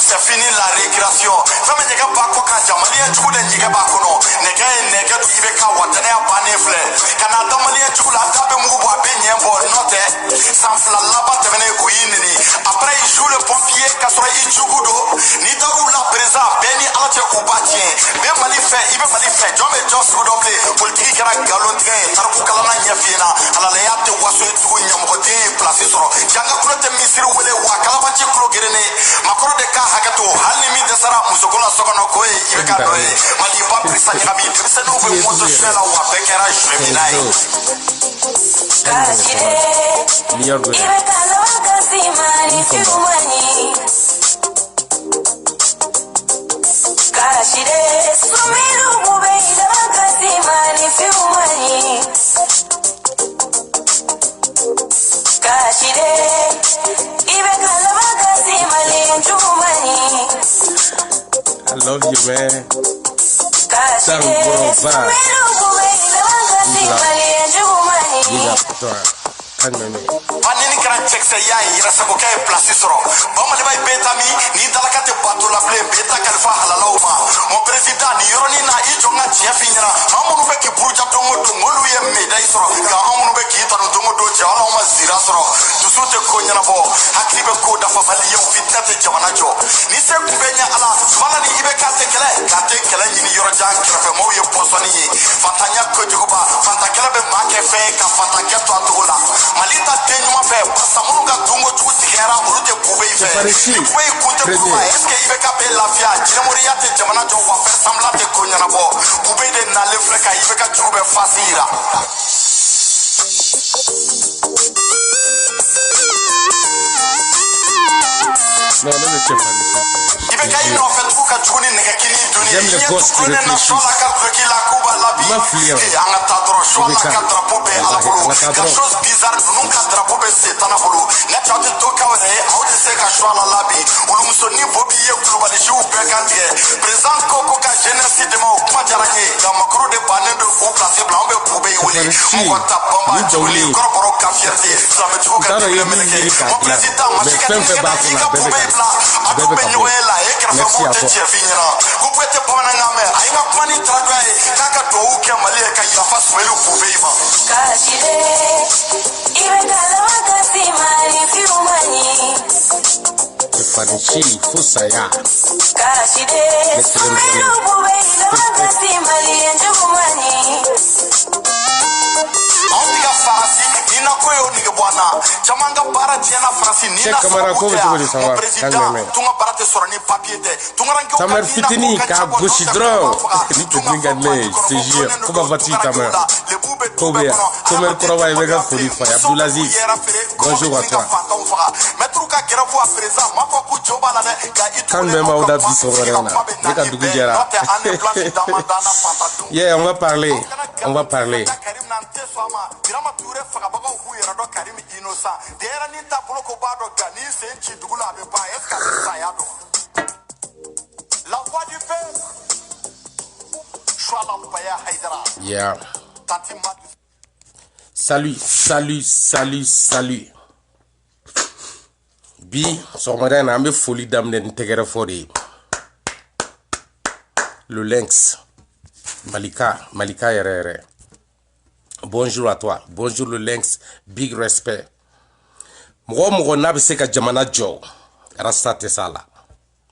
c'est fini la récréation. Femme n'est pas quoi quand Jamalien tout le n'est pas qu'on n'est qu'un du Ibeka Watane à Banefle. Canada Malien tout la tape mouba beignet pour noter. Sans la laba te venait couiner. Après il joue le pompier, Kassoura Ichugudo. Ni darou la présent, Benny Alate Oubatien. Ben Malifé, Ibe Malifé, John et John Soudobé. Politique à Galondrin, Tarou Kalana Yafina. À la Léate Wasso et Tou Yamote, placé sur. Janga Kulote Misiri Wele Wakalabachi Klogirene. Macro de Kahagato, Halimi de Sara Musokola Sokonokoe, Ibeka Noe. Maliba Prisa Yabi, Trisano Moto Shela Wapekera Shreminai. Karashide, Sumiru Mubeida Kasimani Fiumani. Karashide, Ibekala Kasimani Jumani. I love you, man. Karashide, Sumiru Mubeida Kasimani Jumani. Panini kran check se yayi ira sabo kay place soro bamale bay betami ni dalakate bato la ple beta kalfa halalawma mon président ni yoroni na ijonga chefinyara amunu be ki buruja tongo ngolu ye medai soro ga amunu be ki tanu tongo do jala ma zira soro tusute ko nyana bo hakribe ko da fa bali yo fitnate jamana jo ni se kubenya ala bala ni ibe kate kele ni yoro jang krefe mo ye posoni fatanya ko juguba fatakela be make fe ka fatanya to atola malita tenyuma fe samunuga tungo tutikera urute kube ife kube kunte kuba eske ibeka be lafia jemuriya te jamana jo wa fe samla te konyana bo kube de na le freka ibeka chube fasira non mais c'est pas ibeka ino fe tuka chuni nega kini dunia j'aime les gosses qui réfléchissent ma fille anga tadro shola ka drapeau be ala bolo la chose bizarre nunca drapeau be setana bolo na chati toka wale aude se ka shola labi ulumso ni bobi ye global show be kantie présent koko ka jeunesse de ma kuma jaranye ga makro de banendo au place blanc be poube wuli mo ta bomba joli korporo ka fierté ça me tuka de meleke mon président ma chika de ba ko poube bla abe benyela e kra fa mo te chefinyana ku pete pona ngame ai ma kwani tradwae kaka do uke mali ka ya fa swelu poube ba Karashide, Ibekala Kasimani Fiumani. Farichi, Fusaya. Karashide, Sumiru Mubeida Kasimani Jumani. Ondiga farasi ina koyo ni bwana chamanga bara tiena farasi ni na kamera ko be sawa kalme tunga barate sorani papier de tunga rangi tamer fitini ka bushidro ni tudinga ne sejia ko vati tamer Kobia tamer kurawa ibega furi fa Abdulaziz bonjour à toi kalme mauda bisorena nika dugujera yeah on va parler yeah. Salut. Bi, sommaire ambe folie d'amener n'intégré fori. Le lynx. Malika RR. Bonjour à toi. Bonjour le lynx. Big respect. Mgo nabe seka jamana jo. Rastate sala.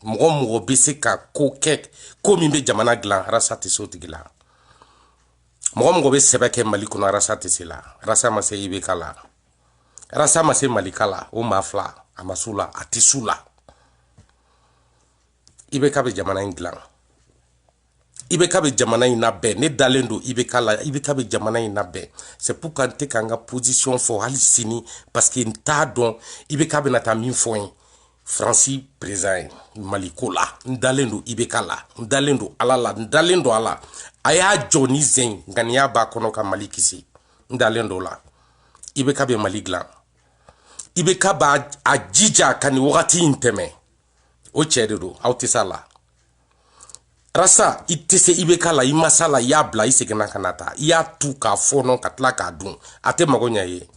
Mgo biseka kokek. Komi jamana glan. Rasate soti glan. Mgo be sebeke malikuna rasate sila. Rasa mase ibekala. Rasa mase malikala. O mafla. Amasula. Atisula. Ibeka be jamana inglan. Ibeka be jamana inabe. Ne dalendo ibekala. Ibeka be jamana inabe. C'est pour quand t'es kanga position for halisini. Parce que n'ta don. Ibeka be nata minfoin. Francis présent. Malikola. Ndalendo ibekala. Ndalendo alala. Ndalendo ala. Aya Johnny Zen. Gania ba konoka malikisi. Ndalendo la. Ibeka be maliglan. Ibeka ba ajija kani wakati inteme. Ocheredo. Autisala. Rasa itese ibekala imasala yabla isegena kanata. Ya tuka fono katla kadun. Ate magonya ye.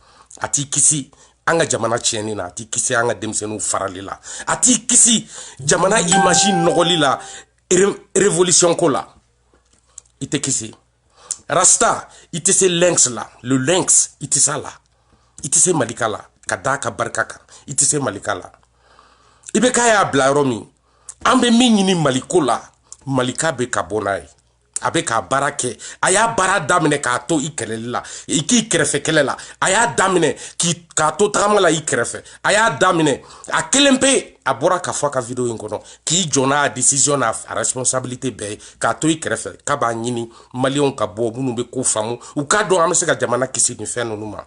Ati kisi. anga jamana tieni na ti kisi anga demsenu farali la ati kisi jamana imagine nogoli la révolution ko la ite kisi rasta ite se lynx la le lynx ite ça la ite se malika la kadaka barkaka ite se malika la ibe kaya bla romi ambe minyi maliko la malika be kabonai abe ka barake aya bara damine ka to ikelela iki krefe kelela aya damine ki ka to tramala ikrefe aya damine a kelempe abora ka faka video inkono ki jona decision a responsabilité be ka to ikrefe ka ba nyini malion ka bo bunu be ko famu u ka do amse ka jamana kisi ni feno numa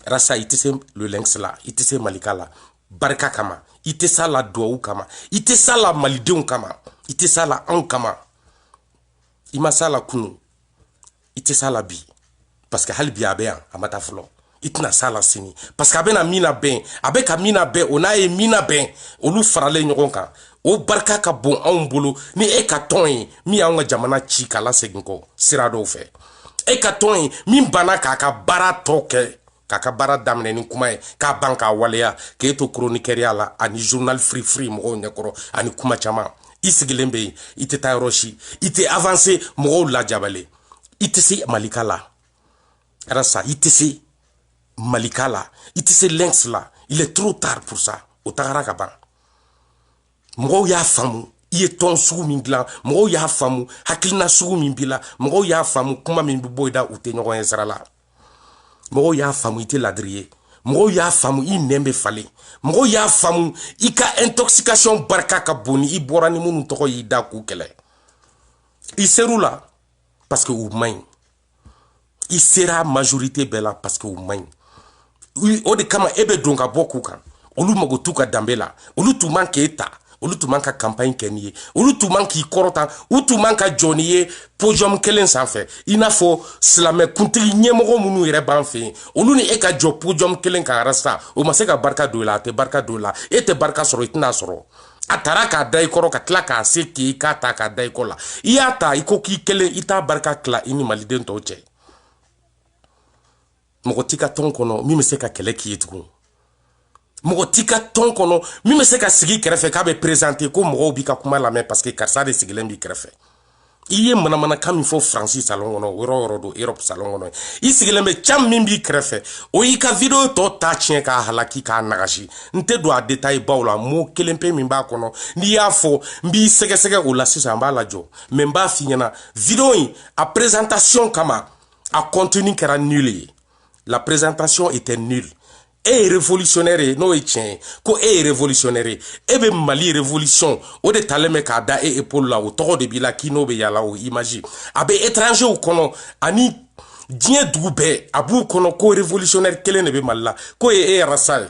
rasa itise le lynx la itise malika la barka kama ite sala do kama ite sala malidun kama ite sala an kama ima sala kunu ite sala bi parce que halbi abeyan amata flo itna sala sini parce que abena mina ben abeka mina ben ona e mina ben olu farale nyogon kan o barka ka bon an bolo ni e ka ton mi an jamana ci kala seginko sirado fe e ka ton min bana ka bara toke kaka bara damne ni kuma ka banka waleya ke to chroniqueria la ani journal free mo nyakoro ani kuma chama isigilembe ite tayroshi ite avancer mo la jabale ite si malikala rasa ite si malikala ite si lynx la il est trop tard pour ça o tagara ka ban mo ya famu iye ton sugu min glan mo ya famu hakilina sugu min bila mo ya famu kuma min boyda ute nyogo ensarala mo ya famu ite ladrier mo ya famu I nembe fale mo ya famu ika intoxication barka ka boni I borani munu toko yi da ku kele I serula parce que ou main I sera majorité bela parce que ou main o de kama ebe donga boku kan olu mago tuka dambela olu tu manke eta olu tu manka campagne keniye olu tu manki korota olu tu manka joniye podium kelen sanfɛ ina fo slame kuntigi ɲɛmɔgɔ munu yɛrɛ ban fe olu ni e ka jɔ podium kelen kan rasta o ma se ka barka do la te barka do la e te barka sɔrɔ itina sɔrɔ a tara ka da I kɔrɔ ka tila ka se ki ka ta ka da I kɔ la I y'a ta I ko k'i kelen I t'a barka tila I ni maliden tɔw cɛ mɔgɔ ti ka tɔn kɔnɔ min bɛ se ka kɛlɛ k'i ye tugun mɔgɔ ti ka tɔn kɔnɔ min bɛ se ka sigi kɛrɛfɛ k'a bɛ présenter ko mɔgɔw bi ka kuma lamɛn parce que karisa de sigilen bi kɛrɛfɛ I ye manamana kan min fɔ Fransi salon kɔnɔ yɔrɔ yɔrɔ do Europe salon kɔnɔ I sigilen bɛ cam min b'i kɛrɛfɛ o y'i ka video tɔ ta tiɲɛ k'a halaki k'a nagasi n tɛ don a détail baw la mot kelen pe min b'a kɔnɔ n'i y'a fɔ n b'i sɛgɛsɛgɛ o la sisan n b'a lajɔ mais n b'a f'i ɲɛna video in a présentation kama a contenu kɛra nul ye la présentation était nulle e révolutionnaire no e tien ko e révolutionnaire e be Mali révolution o de taleme ka da e épaule la o togo de bila kino be yala o imagine abe étranger o kono ani dien dugu be abu kono ko révolutionnaire kelen ne be Mali ko e rasa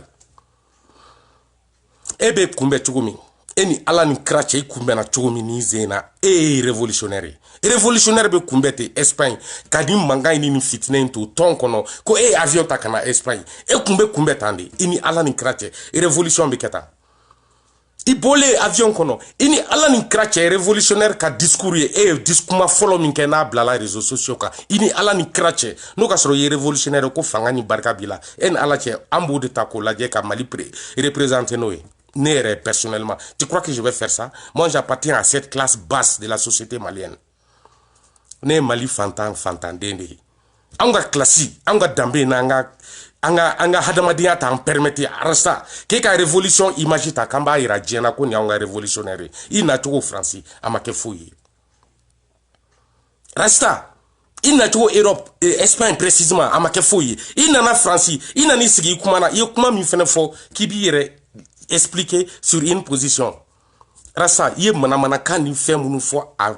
e be kumbe chugumi eni ala ni krache I kumbe na chugumi ni zena e révolutionnaire be kumbete Espagne kadi manga ni fitne to ton kono ko e avion takana Espagne e kumbe tande ini ala ni krache révolution be keta I bole avion kono ini ala ni krache révolutionnaire ka discours e discours ma follow min kena blala réseaux sociaux ka ini ala ni krache no ka soro ye révolutionnaire ko fanga ni barka bila en ala che ambo de tako la je ka Mali représenter noé Nere personnellement tu crois que je vais faire ça moi j'appartiens à cette classe basse de la société malienne ne Mali fantan dende anga classe anga dambe na anga hadamadiya ta permettre arsa ke ka révolution imagine ta kamba ira jena ko ni anga révolutionnaire ina to France amake foyi rasta ina to Europe Espagne précisément amake foyi ina na France ina ni sigi kuma na ye kuma mi fene fo kibire expliquer sur une position rasa ye manamana kan ni fait munu fo a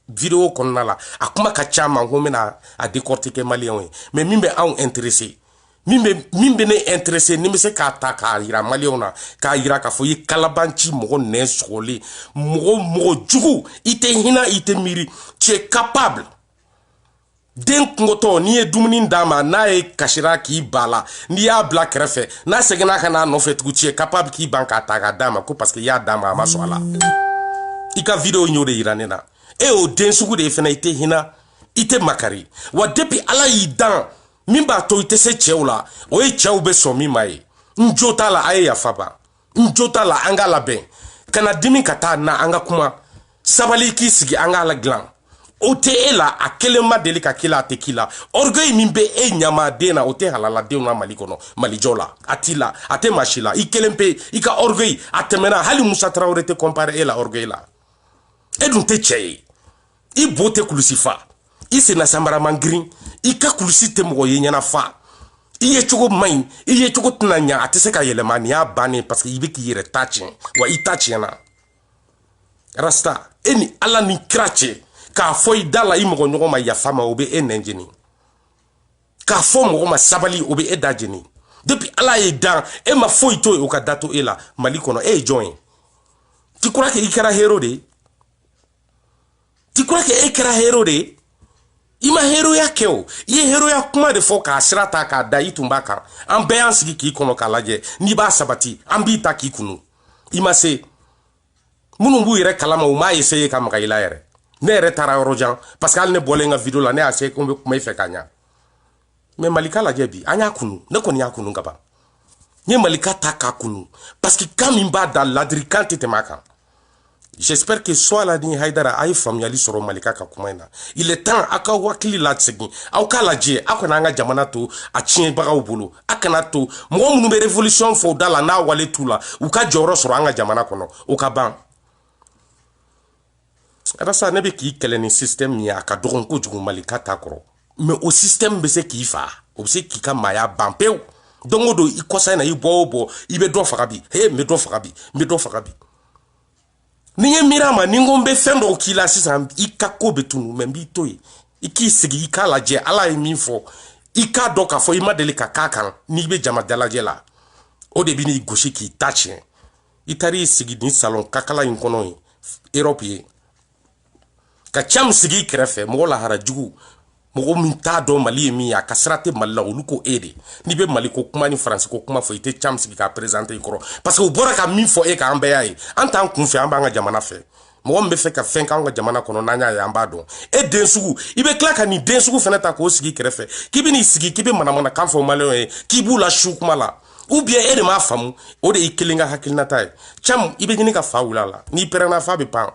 vidéo konna la akuma ka chama ngomena a décortiquer malien mais mimbe a intéressé mimbe ne intéressé ni me se ka ta ka ira malien na ka ira ka fo ye kalabanchi mo ne soli mo jugu ite hina ite miri tu es capable den ngoto ni e dumuni dama na e kashira ki bala ni ya black refe na segena kana no fait tu es capable ki banka ta ga dama ko parce que ya dama ma so ala ika video nyode iranena e o den sugu de fena ite hina ite makari wa depuis ala yi dan min b'a to i tɛ se cɛw la o ye cɛw bɛ sɔn min ma ye n jo t'a la a ye yafa ba n jo t'a la an k'a labɛn kana dimi ka taa na an ka kuma sabali k'i sigi an k'a la dilan o tɛ e la a kelen ma deli ka k'i la a tɛ k'i la orgueil min bɛ e ɲamaden na o tɛ halaladenw na Mali kɔnɔ Malijɔ la a t'i la a tɛ maa si la i kelen pe i ka orgueil a tɛmɛna hali Musa Tarawele tɛ comparer e la orgueil la e dun tɛ cɛ ye i bo tɛ kulusi fa i senna samara man girin i ka kulusi tɛ mɔgɔ ye ɲɛna fa i ye cogo man ɲi i ye cogo tɛna ɲa a tɛ se ka yɛlɛma nin y'a bannen parce que i bɛ k'i yɛrɛ ta tiɲɛ wa i ta tiɲɛna rasta e ni Ala ni kira cɛ k'a fɔ i da la i mɔgɔ ɲɔgɔn ma yafa ma o bɛ e nɛn jeni k'a fɔ mɔgɔ ma sabali o bɛ e da jeni depuis Ala ye dan e ma foyi to ye o ka da to e la Mali kɔnɔ e ye jɔn ye tu crois que i kɛra héros de tu crois que e kɛra héros de i ma héroya kɛ o i ye héroya kuma de fɔ k'a sira ta k'a da i tun b'a kan an bɛɛ y'an sigi k'i kɔnɔ k'a lajɛ n'i b'a sabati an b'i ta k'i kunu i ma se minnu b'u yɛrɛ kalama u m'a essayer ka maga i la yɛrɛ ne yɛrɛ taara yɔrɔ jan parce que hali ne bɔlen ka video la ne y'a se ko n bɛ kuma i fɛ ka ɲa mais Malika lajɛ bi an y'a kunu ne kɔni y'a kunu ka ban n ye Malika ta k'a kunu parce que kan min b'a da ladirikan tɛ tɛmɛ a kan j'espère que soit la ni Haidara a ye faamuyali sɔrɔ Malika ka kuma in na il est temps a ka hakili lasegin aw k'a lajɛ aw kana an ka jamana to a tiɲɛbagaw bolo a kana to mɔgɔ minnu bɛ révolution fɔ da la n'a wale t'u la u ka jɔyɔrɔ sɔrɔ an ka jamana kɔnɔ o ka ban Rasa ne bɛ k'i kɛlɛ ni système min ye a ka dɔgɔn kojugu Malika t'a kɔrɔ mais o système bɛ se k'i fa o bɛ se k'i ka maaya ban pewu don o don i kɔsa in na i bɔ o bɔ i bɛ dɔ faga bi he n bɛ dɔ faga bi n bɛ dɔ faga bi ni ye miira ma ni ko n bɛ fɛn dɔw k'i la sisan i ka ko bɛ tunu mais n b'i to yen i k'i sigi i k'a lajɛ Ala ye min fɔ i k'a dɔn k'a fɔ i ma deli ka k'a kan n'i bɛ jama dalajɛ la o de bɛ n'i gosi k'i ta tiɲɛ i taar'i sigi nin salon kakala in kɔnɔ ye Europe ye ka cam sigi kɛrɛfɛ mɔgɔ lahara jugu mɔgɔ min t'a dɔn Mali ye min ye a ka sira tɛ Mali la olu ko e de n'i bɛ Mali ko kuma ni faransi ko kuma fɔ i tɛ cam sigi k'a présenter i kɔrɔ parce que u bɔra ka min fɔ e kan an bɛɛ y'a ye an t'an kun fɛ an b'an ka jamana fɛ mɔgɔ min bɛ fɛ ka fɛn k'an ka jamana kɔnɔ n'an y'a ye an b'a dɔn e den sugu i bɛ tila ka nin den sugu fana ta k'o sigi kɛrɛfɛ k'i bɛ n'i sigi k'i bɛ manamana kan fɔ maliyɛnw ye k'i b'u la su kuma la ou bien e de m'a faamu o de y'i kelen ka hakilinata ye cam i bɛ ɲini ka fa wuli a la n'i pɛrɛnna fa bɛ pan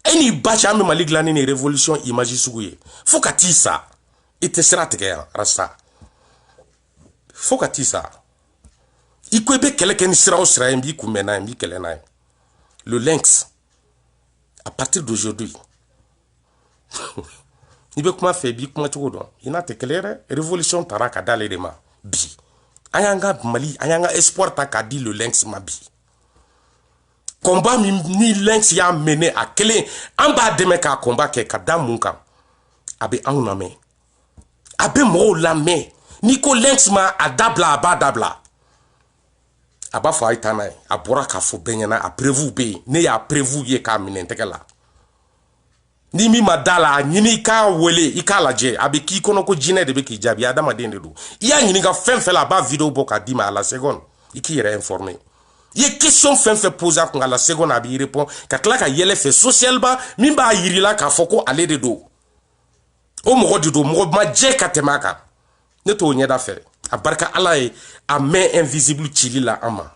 e ni ba cɛ an bɛ Mali dilanni ni révolution image sugu ye fo ka t'i sa i tɛ sira tigɛ yan Rasta fo ka t'i sa i ko i bɛ kɛlɛ kɛ ni sira o sira ye n b'i kunbɛn n'a ye n b'i kɛlɛ n'a ye le lynx à partir d'aujourd'hui i bɛ kuma fɛ i b'i kuma cogo dɔn i n'a tɛ kɛlɛ dɛ révolution taara ka d'ale de ma bi an y'an ka Mali an y'an ka espoir ta k'a di le lynx ma bi combat min ni lynx y'a mené a kelen an b'a dɛmɛ k'a combat kɛ ka da mun kan a bɛ anw lamɛn a bɛ mɔgɔw lamɛn n'i ko lynx ma a dabila a b'a dabila a b'a fɔ a ye taa n'a ye a bɔra k'a fɔ bɛɛ ɲɛna a prévu bɛ yen ne y'a prévu ye k'a minɛ n tɛgɛ la ni min ma da la a ɲini i k'a wele i k'a lajɛ a bɛ k'i kɔnɔ ko jinɛ de bɛ k'i jaabi adamaden de don i y'a ɲininka fɛn fɛn la a b'a vidéo bɔ k'a d'i ma à la seconde i k'i yɛrɛ informer i ye question fɛn fɛn poser a kun à la seconde a b'i répond ka tila ka yɛlɛ fɛ socialement min b'a yirila k'a fɔ ko ale de don o mɔgɔ de don mɔgɔ ma jɛ ka tɛmɛ a kan ne t'o ɲɛda fɛ a barika Ala ye a main invisible cili la an ma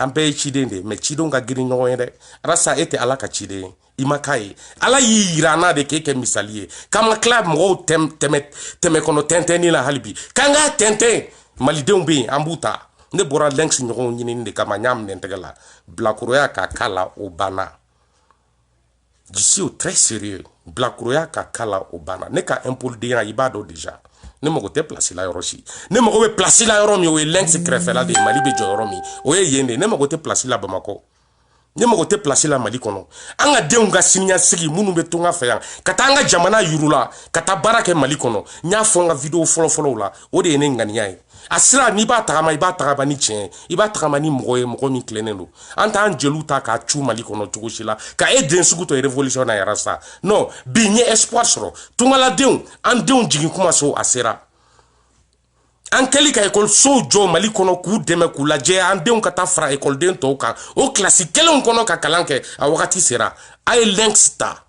an bɛɛ ye ciden de mais cidenw ka girin ɲɔgɔn ye dɛ Rasta e tɛ Ala ka ciden ye i ma k'a ye Ala y'i yira an na de k'e kɛ misali ye k'an ma tila mɔgɔw tɛmɛ kɔnɔ tɛntɛnni la hali bi k'an k'a tɛntɛn malidenw bɛ yen an b'u ta ne bɔra lynx ɲɔgɔnw ɲinini de kama n y'a minɛ n tɛgɛ la bilakoroya ka k'a la o banna je suis très sérieux bilakoroya ka k'a la o banna ne ka impolidenya i b'a dɔn déjà ne mago tɛ place la yɔrɔ si ne mago bɛ place la yɔrɔ min o ye lynx kɛrɛfɛla de ye Mali bɛ jɔ yɔrɔ min o ye yen de ne mago tɛ place la Bamakɔ ne mago tɛ place la Mali kɔnɔ an ka denw ka siniɲɛsigi minnu bɛ to n ka fɛ yan ka taa an ka jamana yurula ka taa baara kɛ Mali kɔnɔ n y'a fɔ n ka vidéo fɔlɔfɔlɔw la o de ye ne ŋaniya ye a sira n'i b'a tagama i b'a tagama ni tiɲɛ i b'a tagama ni mɔgɔ ye mɔgɔ min tilennen don an t'an jeliw ta k'a cu Mali kɔnɔ cogo si la ka e den sugu to révolution na yɛrɛ sa non bi n ye espoir sɔrɔ tungaladenw an denw jigin kuma so a sera an kɛli ka ekɔlisow jɔ Mali kɔnɔ k'u dɛmɛ k'u lajɛ an denw ka taa fara ekɔliden tɔw kan o kilasi kelenw kɔnɔ ka kalan kɛ a wagati sera a ye lynx ta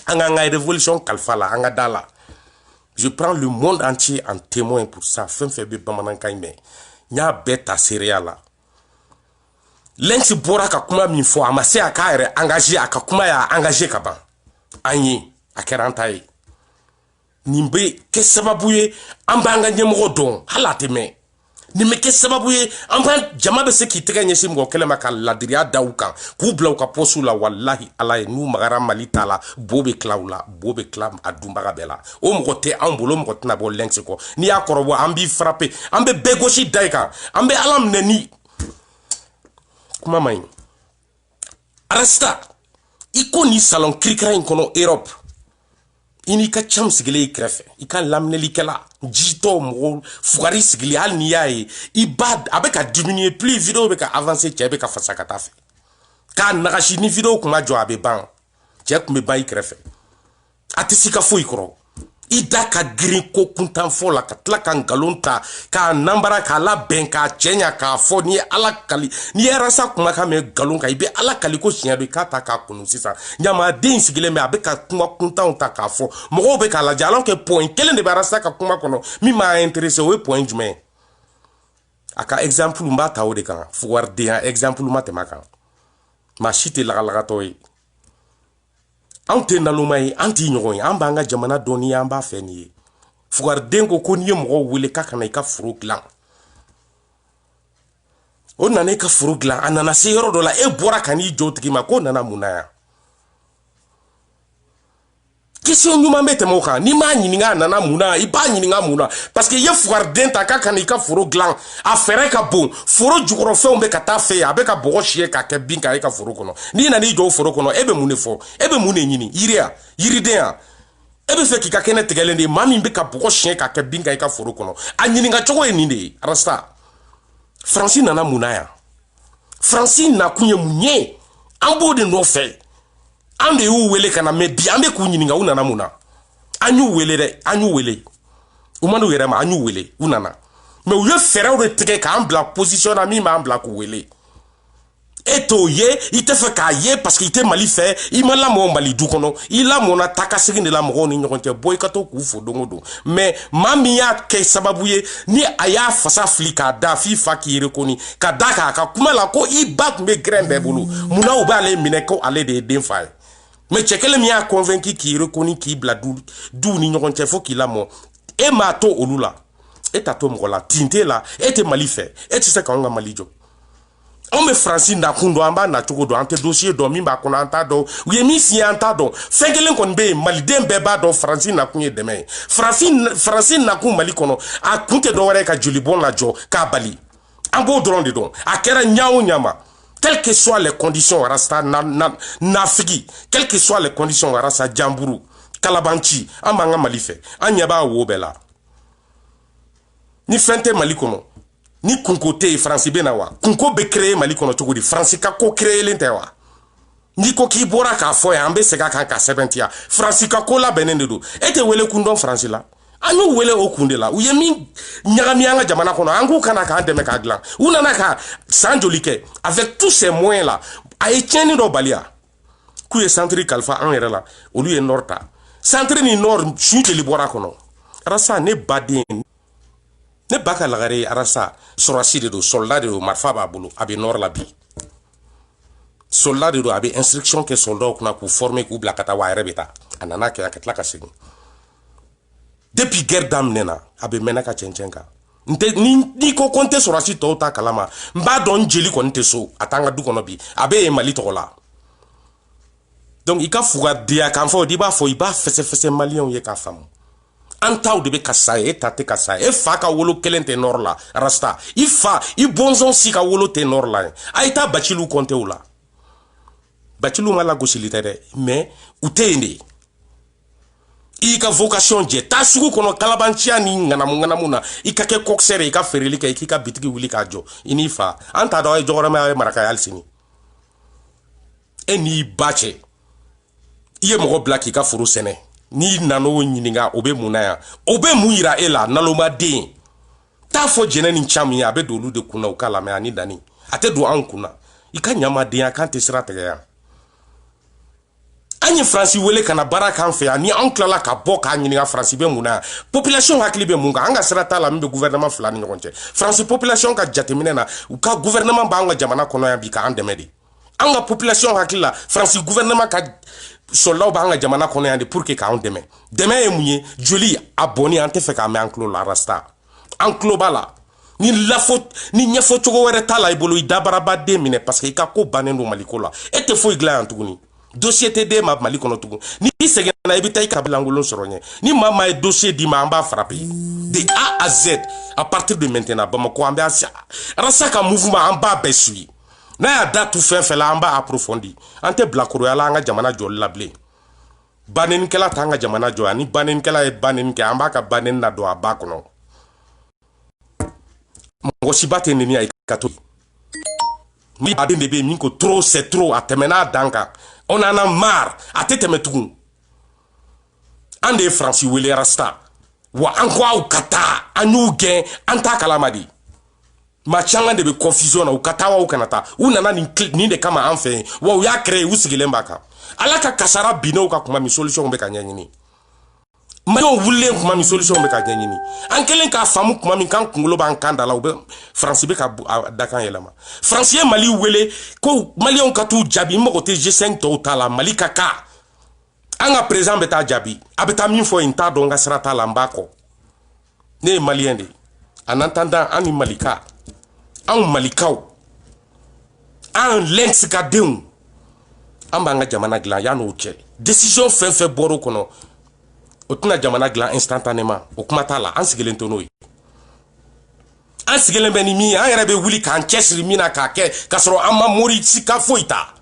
an k'an ka révolution kalifa la an ka da la Je prends le monde entier en témoin pour ça. Femme fait bamanan kaime. Nya beta céréale. Lensi bora ka kuma min fo amase aka ere engagé aka kuma ya engagé kaba. Anyi akerantai. Nimbe ke sababu ye ambanga nyemgo don halate me. Nimbe ke sababu ye amba jama be se ki tege nyesi mgo kelema ka ladiriya dauka ku bla ka posu la wallahi ala nu magara malitala bobe klaula bobe klam adumbaga bela o mgo te ambolo mgo tna bo lensi ko ni akorobo ambi frappé ambe begoshi daika ambe alam neni kuma mai arasta iko ni salon krikra in kono Europe ini ka cham sigile krefe ika lamneli kala jito mo fugari sigile al ni yae ibad abeka diminuer plus vidéo beka avancer tchebe ka fasaka tafe ka nagashi ni vidéo kuma jo abe ban tchek me bay krefe atisika fo ikro ida ka green ko kuntan fo la ka tla kan galonta ka nambara ka la ben ka chenya ka fo ni ala kali ni rasa kuma ka me galon ka ibe ala kali ko shinya be ka ta ka kunu sisa nyama den sigile me abe ka kuma kuntan ta ka fo mo be ka la jalon ke point kelen de barasa ka kuma kono mi ma intéressé we point jume aka exemple mba tawo de kan fo war de exemple matemaka ma chite la toy ante nalumai anti nyogoy amba nga jamana doni amba feni fugar dengo ko niye mo wule kakana ka furu glan o nana ka furu glan anana se yoro dola e bora kani jotiki ma ko nana munaya question nyuma mete mo kan ni ma nyininga nana muna iba nyininga muna parce que ye fugar den ta kakana ka furu glan a fere ka bon furu jukoro fe on be ka ta fe abe ka bogo chie ka ke bin ka furu kono ni nani jo furu kono ebe munefo ebe mune nyini yiria yiridea ebe fe ki ka kene tegelende mami be ka bogo chie ka ke bin ka furu kono anyininga chogo eninde rasta Francine nana munaya Francine na kunye munye ambo de no fe ande u wele kana me bi ambe kunyininga unana muna anyu wele de anyu wele umando yere ma anyu wele unana me uye fere o tege ka ambla position na mi ma ambla ku wele eto ye ite fe ka ye parce que ite mali fe i ma la mo mali du kono i la mo na taka sigine la mo ni nyokonte boy ka to ku fo dongodo mais mami ya ke sababu ye ni aya fasa flika da fi fakire koni ka daka ka kuma la ko i bak me grembe bulu muna o ba le mine ko ale de den fa mais chekele mi a convaincu ki reconi ki bla du ni nyokonte fo ki la mo e ma to olula et tato mgola tinte la et te mali fait et tu sais quand on mali jo on me Francine na kundo amba na choko do ante dossier do mi ba kona anta do we mi si anta do fengelen kon be mali dem be ba do Francine na kunye deme Francine na kun mali kono a kunte do wore ka joli bon la jo ka bali ambo dronde don a kera nyaawo nyama quelles que soient les conditions rasta na figi quelles que soient les conditions rasta jamburu kalabanchi ambanga mali fait anyaba wo bela ni fente mali kono ni kunkote France benawa kunko be créer mali kono chogodi France ka ko créer lentewa ni ko ki bora ka fo ya ambe sega kan ka 70 ya France ka ko la benende do ete wele kundon France la anyu wele okunde la uyemi nyagami anga jamana kono angu kana ka deme ka glan unana ka sanjolike avec tous ces moyens là a etienne do balia ku ye centre kalfa en era la olu ye norta centre ni nord chute libora kono rasa ne badin ne baka lagare arasa sorasi de do soldat de do marfa ba bulu abi nord la bi soldat de do abi instruction que soldat kuna ku former ku blakata wa rebeta anana ke akatla ka sigi depuis guerre d'amnena abi menaka chenchenka nte ni ko konte sorasi to ta kalama mba don jeli ko nte so atanga du kono bi abe mali to la donc ika fuga dia kan fo di ba fo iba fese malion ye ka fam antaw de be kasa e tate kasa e fa ka wolo kelente nor la rasta ifa i bonzon si ka wolo te nor la aita bachilu konte ula bachilu mala gosilite de mais utende i ka vocation je ta sugu kono kalabanchia ni ngana muna i ka ke koksere i ka fereli ka i ka bitigi wuli ka jo inifa anta do jogora ma maraka yalsini eni bache iye mo black i ka furu sene ni nano nyininga obe munaya obe muira ela naloma de ta fo jene ni chami ya be dolu de kuna ukala me ani dani ate do an kuna ika nyama de ya kan te sira tege ya Ani France wele kana baraka fe ani oncle la ka boka ni nga France be muna population hakili be munga anga serata la mbe gouvernement fulani ngonche France population ka jatemine na ka gouvernement ba anga jamana kono ya bika andemedi anga population hakili la France gouvernement ka soldat ba anga jamana kono ya pour que ka andeme deme e munye joli aboni ante fe ka me enclo la rasta enclo bala ni la faute ni nya faute ko were tala ibolo idabara ba de mine parce que ka ko banendo malikola ete fo igla antuguni dossier TD ma mali kono tugu ni segena na ebita i kabila ngolo soronye ni mama e dossier di ma amba frappé de A à Z à partir de maintenant ba ko amba rasa ka mouvement amba besui na ya datu fait la amba approfondi ante blakoro ya la nga jamana jol lable banen kala tanga jamana jo ani banen kala e banen ke amba ka banen na do abakono ngo sibate ni ay kato mi adin de be mi ko trop c'est trop atemena danka on en a marre à tete metugun ande France wele rasta wa ankwa u kata anu gen anta kalamadi ma changa de be confusion na u kata wa u kanata u nana ni de kama anfe wa u ya créer u sigilembaka alaka kasara bino ka kuma mi solution be kanyanyini mayo wulle kuma mi solution be kanyanyini ankelen ka famu kuma mi kan kungulo ban kanda la u be France be ka dakan yelama France Mali wele ko Mali on katu jabi mo côté G5 to tala Mali kaka anga président beta jabi abeta min fo inta do nga srata la mbako ne malien de en entendant ani malika an malikao an lenx ka deun amba nga jamana glan ya no che décision fait boro kono otuna jamana glan instantanément o kuma tala an sigelen tono yi an sigelen beni mi an yɛrɛ be wuli kan cɛsiri mina ka kɛ ka sɔrɔ an ma mori sika foyi ta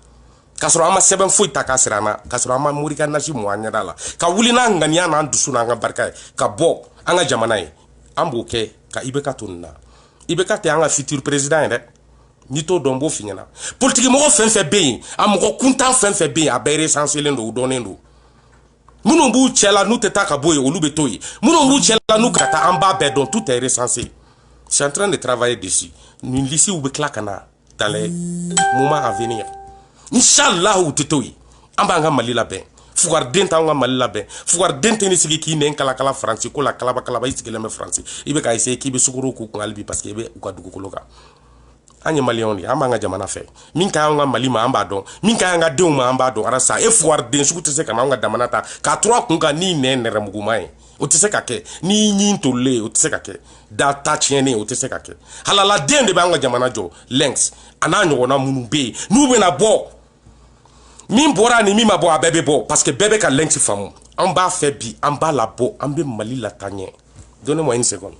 ka sɔrɔ an ma sɛbɛn foyi ta ka sirana ka sɔrɔ an ma mori ka nasi mu an ɲɛda la ka wuli n'an ŋaniya n'an dusu n'an ka barika ye ka bɔ an ka jamana ye an b'o kɛ ka IBK to nin na IBK tɛ an ka futur président ye dɛ ni t'o dɔn b'o f'i ɲɛna politique mɔgɔ fɛn fɛn bɛ yen a mɔgɔ kuntan fɛn fɛn bɛ yen a bɛɛ recenselen don u dɔnnen don minnu b'u cɛ la n'u tɛ taa ka bɔ yen olu bɛ to yen minnu b'u cɛ la n'u ka taa an b'a bɛɛ dɔn tout est recensé. Je suis en train de travailler dessus. Nous lycée ou beklakana dans les moments à venir. Inch'Allah ou tutoyi. Ambanga mali la ben. Fouar denta nga mali la ben. Fouar denta ni sigi ki nen kala kala français ko la kala ba isigi le français. Ibe ka essayer ki be sukuru ko ngalbi parce que ibe ko dugu ko loka. Anya malion ni ambanga jamana fe. Min ka nga mali ma amba don. Min ka nga dew ma amba don arasa e fouar den suku tese kana nga damanata ka 3 kunga ni nen nere mugumai. O tese ka ke ni nyin to le o tese ka ke da ta tiene o tese ka ke halala den de banga jamana jo links ana nyona munu be nu be na bo min bora ni mi ma bo abebe bo parce que bébé ka links famu an ba fait bi an ba la bo an be mali la tanye donnez-moi une seconde.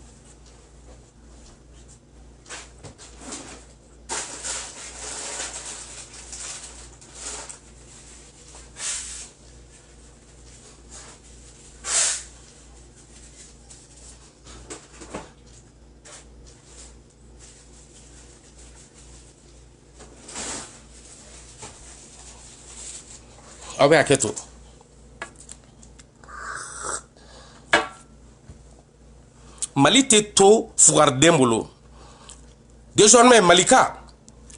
Ah ouais, à quel tour? Mali te to fouar dembolo. Désormais, Malika,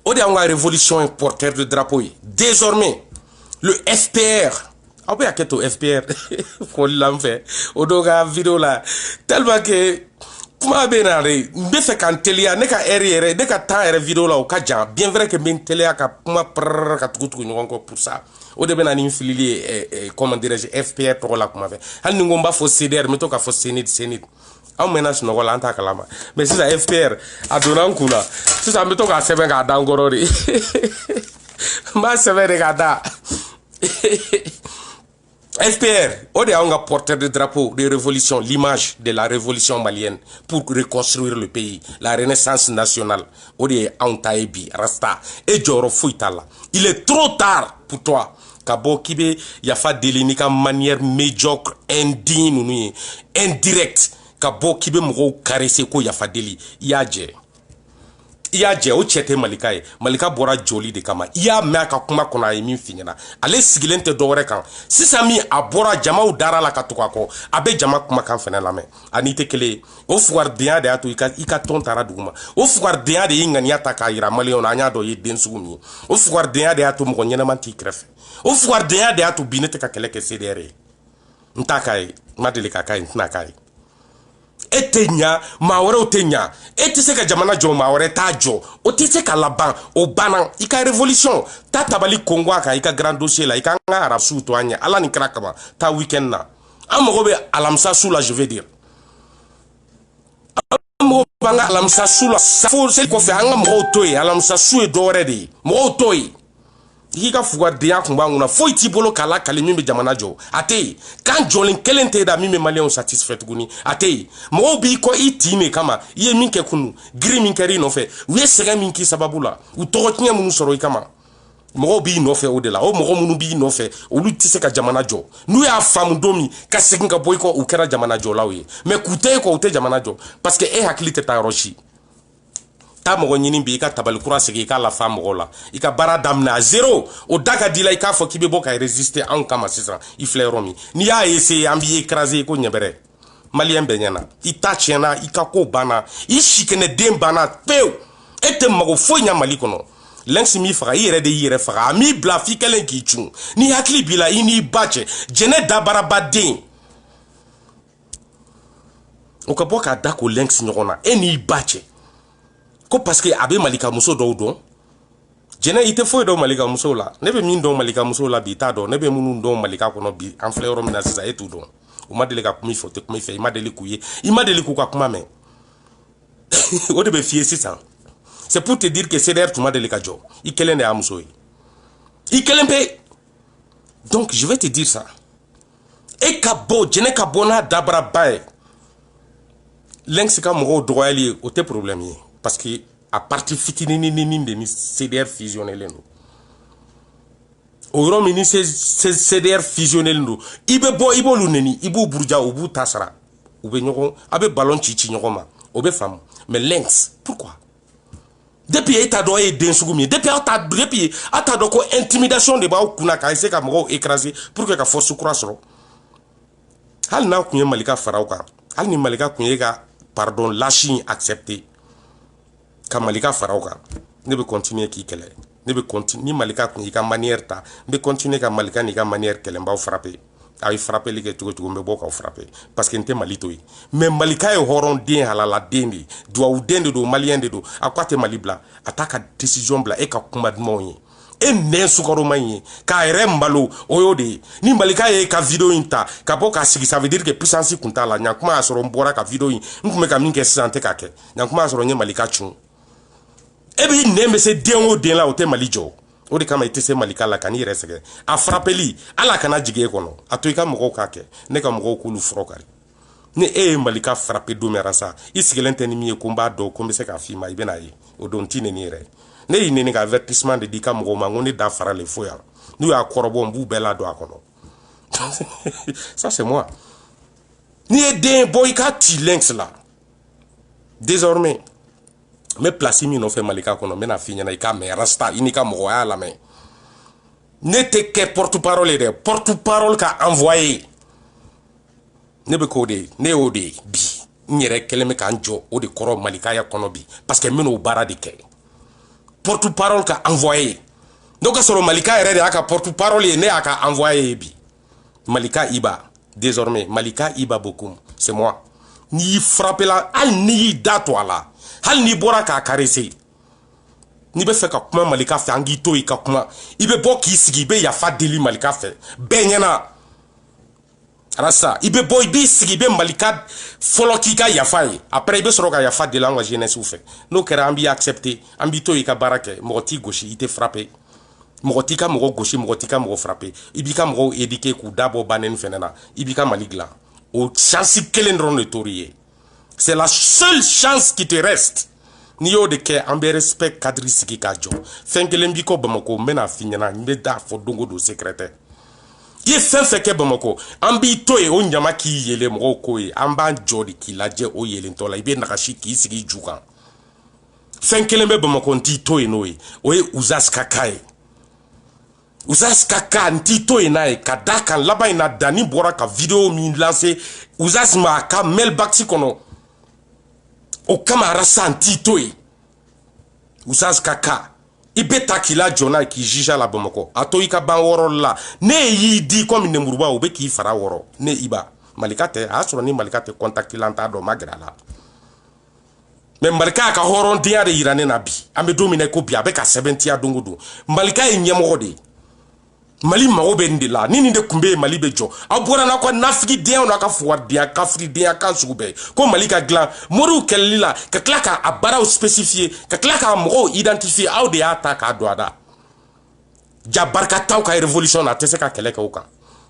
on a une révolution porteur de drapeau. Désormais, le FPR. Ah ouais, à quel tour FPR? Faut l'enfer. On a une vidéo là. Tellement que. Kuma benare mbefe kan telia ne ka ere ne ka ta ere video la o ka jan bien vrai que ben telia ka kuma prrr ka tukutu nyon ko pour ça o de benani infilili comment dirais-je FPR to la kuma fe hal ni ngomba fo CDR meto ka fo senit aw menace no wala anta kalama mais si ça FPR adonan kula si ça meto ka sebe ka dangorori ma sebe de ka da FPR, on est un porteur de drapeau de révolution, l'image de la révolution malienne pour reconstruire le pays, la renaissance nationale. On est un taïbi, rasta, et Joro Fouitala. Il est trop tard pour toi. Kabo Kibe, il y a fait de manière médiocre, indigne, indirecte. Kabo Kibe Moro caressé ko ya fait deli. Yadje. i y'a jɛ o cɛ tɛ Malika ye Malika bɔra joli de kama i y'a mɛn a ka kuma kɔnɔ a ye min f'i ɲɛna ale sigilen tɛ dɔwɛrɛ kan sisan min a bɔra jamaw dara la ka tugu a kɔ a bɛ jama kumakan fɛnɛ lamɛn ani tɛ kelen ye o fugaridenya de y'a to i ka tɔn taara duguma o fugaridenya de y'i ŋaniya ta k'a yira maliyɛnw na an y'a dɔn i ye den sugu min ye o fugaridenya de y'a to mɔgɔ ɲɛnɛman t'i kɛrɛfɛ o fugaridenya de y'a to bi ne tɛ ka kɛlɛ kɛ CDR ye n t'a k'a ye n ma deli k'a k'a ye n tɛna k'a ye e tɛ ɲa maa wɛrɛw tɛ ɲa e tɛ se ka jamana jɔ maa wɛrɛ t'a jɔ o tɛ se ka laban o banna i ka révolution ta tabali kongo a kan i ka grand dossier la i ka an ka arabisiw to an ɲɛ ala ni kira kama ta weekend na an mago bɛ alamisa su la je veux dire an mago b'an ka alamisa su la fo seli kɔfɛ an ka mɔgɔw to yen alamisa su ye dɔwɛrɛ de ye mɔgɔw to yen i ka fugadenya kun b'an kunna foyi t'i bolo k'a lakali min bɛ jamana jɔ a tɛ yen kan jɔlen kelen tɛ da min bɛ maliyɛnw satisfait tuguni a tɛ yen mɔgɔw b'i kɔ i tin de kama i ye min kɛ kunu giri min kɛra i nɔfɛ u ye sɛgɛn min k'i sababu la u tɔgɔ tiɲɛ minnu sɔrɔ i kama mɔgɔw b'i nɔfɛ o de la o mɔgɔ minnu b'i nɔfɛ olu tɛ se ka jamana jɔ n'u y'a faamu don min ka segin ka bɔ i kɔ u kɛra jamana jɔlaw ye mais k'u tɛ e kɔ u tɛ jamana jɔ parce que e hakili tɛ taa yɔrɔ si taa mɔgɔ ɲini bi i ka tabali kura sigi i k'a lafa mɔgɔw la i ka baara daminɛ a zéro o da ka di la i k'a fɔ k'i bɛ bɔ ka résister anw kama sisan i filɛ yɔrɔ min n'i y'a essayer an b'i écraser ko ɲɛbɛrɛ maliyɛn bɛɛ ɲɛna i ta tiɲɛna i ka ko banna i si kɛnɛ den banna pewu e tɛ mago foyi ɲɛ Mali kɔnɔ Lynx m'i faga i yɛrɛ de y'i yɛrɛ faga a m'i bila f'i kɛlen k'i cun ni hakili b'i la i n'i ba cɛ jɛnɛ dabaraba den o ka bɔ k'a da ko Lynx ɲɔgɔn na e n'i ba cɛ ko parce que a bɛ Malika muso dɔw dɔn jɛnɛ i tɛ foyi dɔn Malika musow la ne bɛ min dɔn Malika musow la bi i t'a dɔn ne bɛ minnu dɔn Malika kɔnɔ bi an filɛ yɔrɔ min na sisan e t'u dɔn u ma deli ka kuma i fɛ u tɛ kuma i fɛ i ma deli k'u ye i ma deli k'u ka kuma mɛn o de bɛ f'i ye sisan c'est pour te dire que CDR tun ma deli ka jɔ i kelen de y'a muso ye i kelen pe donc je vais te dire ça e ka bɔ jɛnɛ ka bɔ n'a dabaraba ye Lynx ka mɔgɔw dɔgɔyali ye o tɛ problème ye parce que a parti fitinin de ni CDR fusionnelen don o yɔrɔ min ni CDR fusionnelen don i bɛ bɔ i b'olu neni i b'u buruja u b'u ta sara u bɛ ɲɔgɔn a bɛ ballon ci ɲɔgɔn ma o bɛ faamu mais Lynx pourquoi depuis e t'a dɔn e ye den sugu min ye depuis a t'a dɔn ko intimidation de b'aw kunna ka essayer ka mɔgɔw écraser pour que ka force kura sɔrɔ hali n'a kun ye Malika fara aw kan hali ni Malika kun ye ka pardon lâche in accepter ka Malika fara aw kan ne bɛ continuer k'i kɛlɛ ne bɛ continuer ni Malika kun y'i ka manière ta n bɛ continuer ka Malika n'i ka manière kɛlɛ n b'aw frapper a ye frappeli kɛ cogo cogo n bɛ bɔ k'aw frapper parce que n tɛ Mali to yen mais Malika ye hɔrɔn den halala den de ye duwawu den de don maliyɛn de don a ko a tɛ Mali bila a t'a ka décision bila e ka kuma dumanw ye e nɛn sukaroma in ye k'a yɛrɛ malo o y'o de ye ni Malika ye ka video in ta ka bɔ k'a sigi ça veut dire que puissance kun t'a la ɲankuma y'a sɔrɔ n bɔra ka video in n tun bɛ ka min kɛ sisan n tɛ k'a kɛ ɲankuma y'a sɔrɔ n ye Malika cun e b'i nɛn bɛ se den o den la o tɛ Mali jɔ o de kama i tɛ se Malika la ka n'i yɛrɛ sɛgɛn a frappeli ala kana jigin e kɔnɔ a to i ka mɔgɔw k'a kɛ ne ka mɔgɔw k'olu fɔrɔ kari ni e ye Malika frappé don min sa i sigilen tɛ ni min ye ko n b'a dɔn ko n bɛ se k'a f'i ma i bɛn'a ye o don n t'i neni yɛrɛ ne y'i neni ka avertissement de di ka mɔgɔw ma n ko ne da fara le foyi la n'u y'a kɔrɔbɔ n b'u bɛɛ ladon a kɔnɔ ça c'est moi n'i ye den bɔ i ka ci Lynx la désormais n bɛ place min nɔfɛ Malika kɔnɔ n bɛna f'i ɲɛna i k'a mɛn rasta i n'i ka mɔgɔ y'a lamɛn ne tɛ kɛ porte parole ye dɛ porte parole ka envoyé ne bɛ k'o de ye ne y'o de ye bi n yɛrɛ kɛlen bɛ k'an jɔ o de kɔrɔ Malikaya kɔnɔ bi parce que n bɛn'o baara de kɛ porte parole ka envoyé n'o ka sɔrɔ Malika yɛrɛ de y'a ka porte parole ye ne y'a ka envoyé ye bi Malika Iba désormais Malika Iba Bokoum c'est moi n'i y'i frappé la hali n'i y'i da to a la hali n'i bɔra k'a caresser n'i bɛ fɛ ka kuma Malika fɛ an k'i to i ka kuma i bɛ bɔ k'i sigi i bɛ yafa deli Malika fɛ bɛɛ ɲɛna arasa i bɛ bɔ i b'i sigi i bɛ Malika fɔlɔ k'i ka yafa ye après i bɛ sɔrɔ ka yafa deli an ka jeunesse fɛ n'o kɛra an b'i accepter an b'i to i ka baara kɛ mɔgɔ t'i gosi i tɛ frapper mɔgɔ t'i ka mɔgɔ gosi mɔgɔ t'i ka mɔgɔ frapper i b'i ka mɔgɔw éduquer k'u dabɔ bannen fɛnɛ na i b'i ka Mali dilan o chance kelen dɔrɔn de t'o ye c'est la seule chance qui te reste n'i y'o de kɛ an bɛ respect cadre sigi k'a jɔ fɛn kelen b'i kɔ Bamako n bɛna f'i ɲɛna n bɛ da fɔ don o don secret tɛ i ye fɛn fɛn kɛ Bamako an b'i to yen o ɲama k'i yele mɔgɔw k'o ye an b'an jɔ de k'i lajɛ o yelentɔ la i bɛ nagasi k'i sigi ju kan fɛn kelen bɛ Bamakɔ n t'i to yen n'o ye o ye Ouzaz Kaka ye Ouzaz Kaka n t'i to yen n'a ye ka d'a kan laban in na Dani bɔra ka vidéo min lancer Ouzaz ma a ka mailbox kɔnɔ o kama Rasta n t'i to yen Ouzaz Kaka i bɛ ta k'i la jɔ n'a ye k'i juge la Bamakɔ a to i ka ban wɔɔrɔ la ne y'i di comme Nemuruba o bɛ k'i fara wɔɔrɔ ne Iba Malika tɛ a y'a sɔrɔ ni Malika tɛ contact la n t'a dɔn ma gɛrɛ a la mais Malika ka hɔrɔndenya de yira ne na bi an bɛ don min na ko bi a bɛ ka sɛbɛntiya don o don Malika ye ɲɛmɔgɔ de ye Mali mago bɛ nin de la ni nin de tun bɛ yen Mali bɛ jɔ aw bɔra n'a ka nafigidenyaw n'a ka fuwadenya kafiridenya kan sugu bɛɛ ko Mali ka dilan moriw kɛlɛli la ka tila k'a baaraw spécifier ka tila k'a mɔgɔw identifier aw de y'a ta k'a don a da ja barika t'aw ka révolution na a tɛ se ka kɛlɛ kɛ o kan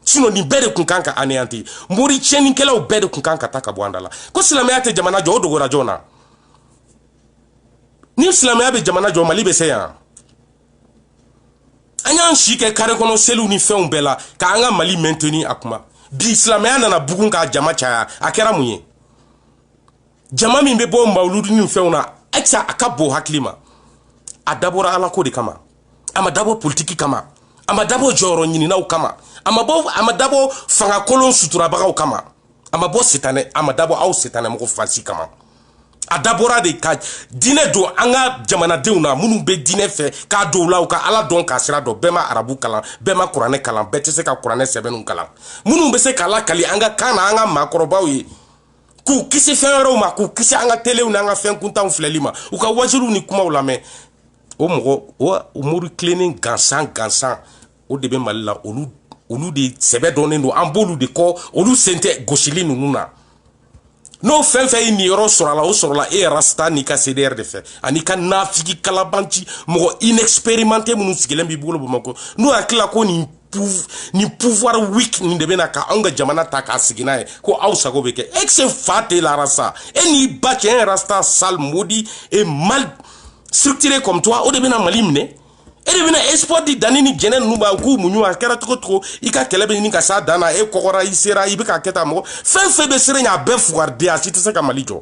sinon nin bɛɛ de tun kan ka anéantir mori tiɲɛnikɛlaw bɛɛ de tun kan ka ta ka bɔ an da la ko silamɛya tɛ jamana jɔ o dogora jɔn na ni silamɛya bɛ jamana jɔ Mali bɛ se yan an y'an si kɛ carré kɔnɔ seliw ni fɛnw bɛɛ la k'an ka Mali maintenir a kuma bi silamɛya nana bugun k'a jama caya a kɛra mun ye jama min bɛ bɔ mawuludi ni fɛnw na exa a ka bon hakili ma a dabɔra Ala ko de kama a ma dabɔ politique kama a ma dabɔ jɔyɔrɔ ɲininaw kama a ma dabɔ fanga kolon suturabagaw kama a ma dabɔ aw sitanɛ mɔgɔ fansi kama a dabɔra de ka dinɛ don an ka jamanadenw na minnu bɛ dinɛ fɛ k'a don u la u ka Ala dɔn k'a sira dɔn bɛɛ ma arabu kalan bɛɛ ma kuranɛ kalan bɛɛ tɛ se ka kuranɛ sɛbɛnniw kalan minnu bɛ se k'a lakali an ka kan na an ka maakɔrɔbaw ye k'u kisi fɛn wɛrɛw ma k'u kisi an ka telew ni an ka fɛn kuntanw filɛli ma u ka wajuluw ni kumaw lamɛn o mɔgɔ o mori tilennen gansan o de bɛ Mali la olu de sɛbɛ dɔnnen don an b'olu de kɔ olu sen tɛ gosili ninnu na n'o fɛn fɛn ye nin yɔrɔ sɔrɔ a la o sɔrɔ la e Rasta n'i ka CDR de fɛ ani ka nafigi kalabanci mɔgɔ inexpérimenté minnu sigilen b'i bolo Bamakɔ n'o hakilila ko nin pouvoir weak nin de bɛna ka anw ka jamana ta k'a sigi n'a ye ko aw sago bɛ kɛ e se fa t'e la Rasta e n'i ba cɛ un Rasta sale maudit et mal structuré comme toi o de bɛna Mali minɛ e de bɛna espoir di Dani ni jɛnɛ ninnu ba k'u muɲu a kɛra cogo cogo i ka kɛlɛ bɛ ɲini ka s'a dan na e kɔgɔra i sera i bɛ k'a kɛ tan mɔgɔ fɛn fɛn bɛ siran ɲɛ a bɛɛ fugariden a si tɛ se ka Mali jɔ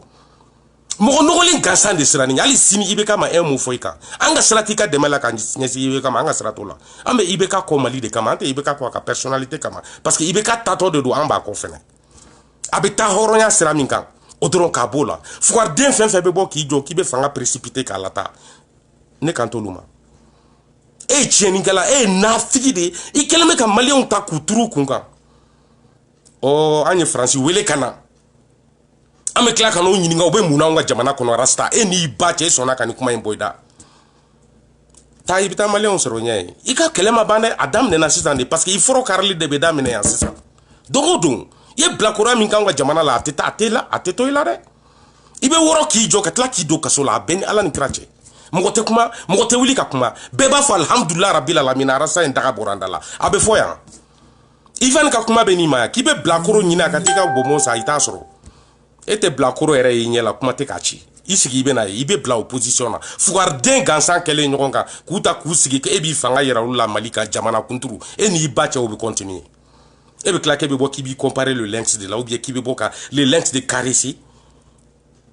mɔgɔ nɔgɔlen gansan de siran nin hali sini i bɛ ka ma e mun fɔ i kan an ka sira t'i ka dɛmɛ la ka ɲɛsin i bɛ kama an ka sira t'o la an bɛ i bɛ ka kɔ Mali de kama an tɛ i bɛ ka kɔ a ka personnalité kama parce que i bɛ ka tatɔ de don an b'a kɔ fɛnɛ a bɛ taa hɔrɔnya sira min kan o dɔrɔn k'a b'o la fugariden fɛn fɛn bɛ bɔ k'i jɔ k'i bɛ fanga précipiter k'a lata ne kan t'olu ma e tiɲɛnikɛla e nafigi de i kɛlen bɛ ka Maliyɛnw ta k'u turu kun kan an ye Faransi wele ka na an bɛ tila ka n'o ɲininka u bɛ mun n'anw ka jamana kɔnɔ Rasta e n'i ba cɛ sɔnna ka nin kuma in bɔ i da taa i bɛ taa Maliyɛnw sɔrɔ ɲɛ ye i ka kɛlɛ ma ban dɛ a daminɛna sisan de parce que i fɔlɔ karili de bɛ daminɛ yan sisan don o don i ye bilakoroya min k'anw ka jamana la a tɛ to i la dɛ i bɛ wɔrɔ k'i jɔ ka tila k'i don kaso la a bɛɛ ni Ala ni kira cɛ mɔgɔ tɛ kuma mɔgɔ tɛ wuli ka kuma bɛɛ b'a fɔ alhamdulilahi rabil alamin Rasta in daga bɔra an da la a bɛ fɔ yan Ivan ka kuma bɛ n'i ma yan k'i bɛ bilakoro ɲini a ka t'i ka bonbon san i t'a sɔrɔ e tɛ bilakoro yɛrɛ ye ɲɛ la kuma tɛ k'a ci i sigi i bɛ na ye i bɛ bila opposition na fugariden gansan kɛlen ɲɔgɔn kan k'u ta k'u sigi e b'i fanga yira olu la Mali ka jamana kunturu e n'i ba cɛw bɛ continuer e bɛ tila k'e bɛ bɔ k'i b'i comparer le lynx de la ou bien k'i bɛ bɔ ka le lynx de caresser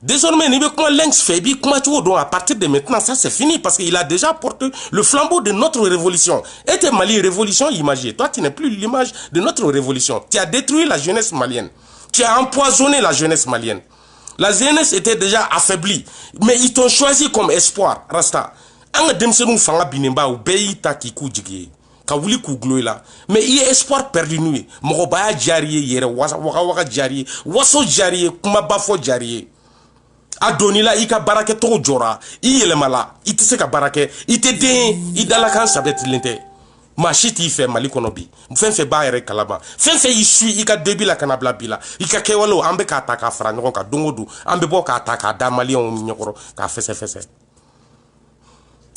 désormais n'i bɛ kuma lynx fɛ i b'i kuma cogo dɔn à partir de maintenant ça c'est fini parce qu'il a déjà porté le flambeau de notre révolution et t'es Mali révolution imagée toi tu n'es plus l'image de notre révolution tu as détruit la jeunesse malienne tu as empoisonné la jeunesse malienne la jeunesse était déjà affaiblie mais ils t'ont choisi comme espoir Rasta an ka denmisɛnninw fanga binenba u bɛɛ y'i ta k'i k'u jigi ye ka wuli k'u gulo i la mais i ye espoir perdu n'u ye mɔgɔbaya diyar'i ye yɛrɛ wagawaga diyar'i ye waso diyar'i ye kumaba fɔ diyar'i ye a donn'i la i ka baarakɛcogo jɔra i yɛlɛmala i tɛ se ka baara kɛ i tɛ den i dalakan sabatilen tɛ maa si t'i fɛ Mali kɔnɔ bi fɛn fɛn b'a yɛrɛ kalama fɛn fɛn y'i su i ka debi la ka na bila bi la i ka kɛwalew an bɛ k'a ta k'a fara ɲɔgɔn kan don o don an bɛ bɔ k'a ta k'a da Maliyɛnw ɲɛkɔrɔ k'a fɛsɛfɛsɛ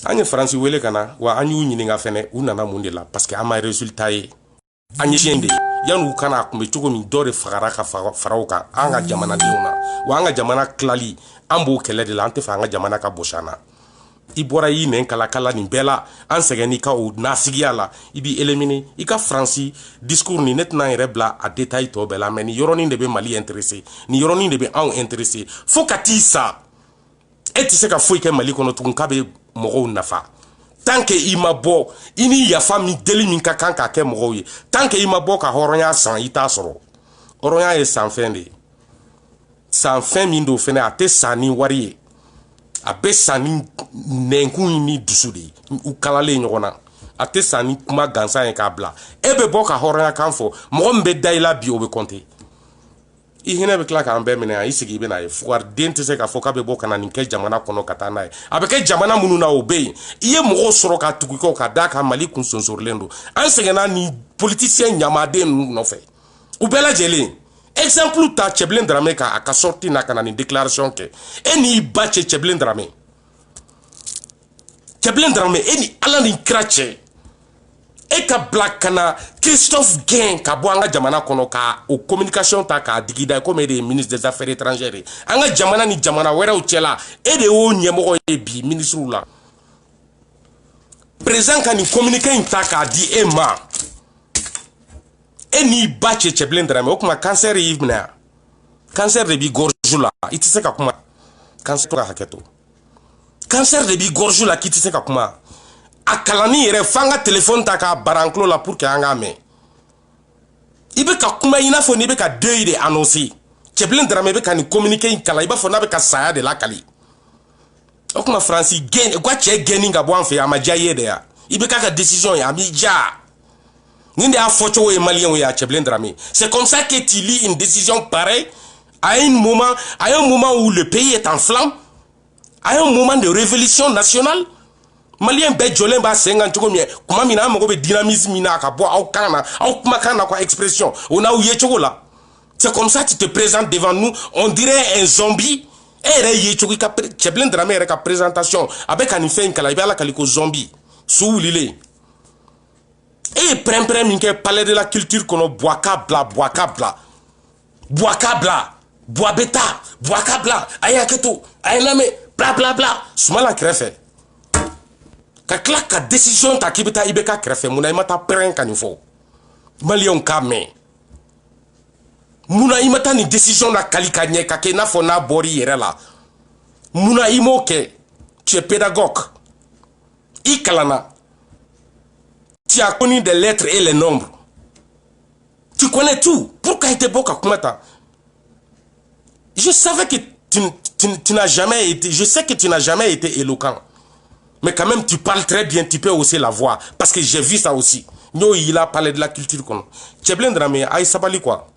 an ye Faransi wele ka na wa an y'u ɲininka fɛnɛ u nana mun de la parce que an ma résultat ye an ye tiɲɛ de ye yan'u kana a kun bɛ cogo min dɔ de fagara ka fara o kan an ka jamanadenw na wa an ka jamana tilali an b'o kɛlɛ de la an tɛ fɛ an ka jamana ka bosi an na i bɔra i nɛn kala nin bɛɛ la an sɛgɛnni ka o nafigiya la i b'i éliminer i ka Faransi discours ni ne tɛna n yɛrɛ bila a détail tɔ bɛɛ la mais nin yɔrɔnin de bɛ Mali intéressé nin yɔrɔnin de bɛ anw intéressé fo ka t'i sa et tu sais ka foyi kɛ Mali kɔnɔ tugun k'a bɛ mɔgɔw nafa tant que i ma bɔ i ni yafa min deli min ka kan ka kɛ mɔgɔw ye tant que i ma bɔ ka hɔrɔnya san i t'a sɔrɔ hɔrɔnya ye sanfɛn de ye sanfɛn min don fɛnɛ a tɛ san ni wari ye a bɛ san ni nɛnkun ni dusu de ye u kalalen ɲɔgɔn na a tɛ san ni kuma gansan ye k'a bila e bɛ bɔ ka hɔrɔnya kan fɔ mɔgɔ min bɛ da i la bi o bɛ compter i hinɛ bɛ tila k'an bɛɛ minɛ yan i sigi i bɛ n'a ye fugariden tɛ se k'a fɔ k'a bɛ bɔ ka na nin kɛ jamana kɔnɔ ka taa n'a ye a bɛ kɛ jamana minnu na o bɛ yen i ye mɔgɔw sɔrɔ ka tugu kɔ ka d'a kan Mali kun sonsorilen don an sɛgɛnna ni politicien ɲamaden ninnu nɔfɛ u bɛɛ lajɛlen exemple ta Cɛbilen Darame ka a ka sortie na ka na nin déclaration kɛ e n'i ba cɛ Cɛbilen Darame Cɛbilen Darame e ni Ala ni kira cɛ e ka bila ka na Christophe Gain ka bɔ an ka jamana kɔnɔ ka o communication ta k'a digi da comme e de ye ministre des affaires étrangères an ka jamana ni jamana wɛrɛw cɛla e de y'o ɲɛmɔgɔ ye bi ministre la président ka nin communiqué in ta k'a di e ma e n'i ba cɛ Cɛbilen Darame o kuma cancer y'i minɛ yan cancer de b'i gorge la i tɛ se ka kuma cancer to ka hakɛ to cancer de b'i gorge la k'i tɛ se ka kuma a kalani yɛrɛ f'an ka téléphone ta k'a bara an tulo la pour que an k'a mɛn i bɛ ka kuma i n'a fɔ n'i bɛ ka deuil de annoncer Cɛbilen Darame bɛ ka nin communiqué in kalan i b'a fɔ n'a bɛ ka saya de lakali o kuma Francis Gain ko cɛ gɛnni ka bɔ an fɛ a ma diya i ye de ya i bɛ k'a ka décision ye a b'i diya nin de y'a fɔcogo ye maliyɛnw ye a Cɛbilen Darame c'est comme ça que tu lis une décision pareille à un moment où le pays est en flammes à un moment de révolution nationale Malien bɛɛ jɔlen b'a sen kan cogo min kuma min na an mago bɛ dynamisme min na ka bɔ aw kan na aw kumakan na quoi expression o n'aw ye cogo la c'est comme ça tu te présentes devant nous on dirait un zombie e yɛrɛ ye cogo i ka Cɛbilen Darame yɛrɛ ka présentation a bɛ ka nin fɛn in kalan i bɛ ala kali ko zombie su wulilen e ye pɛrɛn-pɛrɛn min kɛ palais de la culture kɔnɔ Bouaka bla Bois bɛ taa Bouaka bla a ye hakɛ to a ye lamɛn bla bla bla Sumala kɛrɛfɛ ka tila ka décision ta k'i bɛ taa IBK kɛrɛfɛ munna i ma taa pɛrɛn ka nin fɔ maliyɛnw k'a mɛn munna i ma taa nin décision la kali ka ɲɛ ka kɛ i n'a fɔ n'a bɔr'i yɛrɛ la munna i m'o kɛ tu es pédagogue i kalanna tu as connu des lettres et les nombres tu connais tout pourquoi i tɛ bɔ ka kuma ta je savais que tu n'as jamais été je sais que tu n'as jamais été éloquent. Mais quand même, tu parles très bien, tu peux hausser la voix. Parce que j'ai vu ça aussi. Nous, il a parlé de la culture. Cɛbilen Darame, aïe sabali quoi.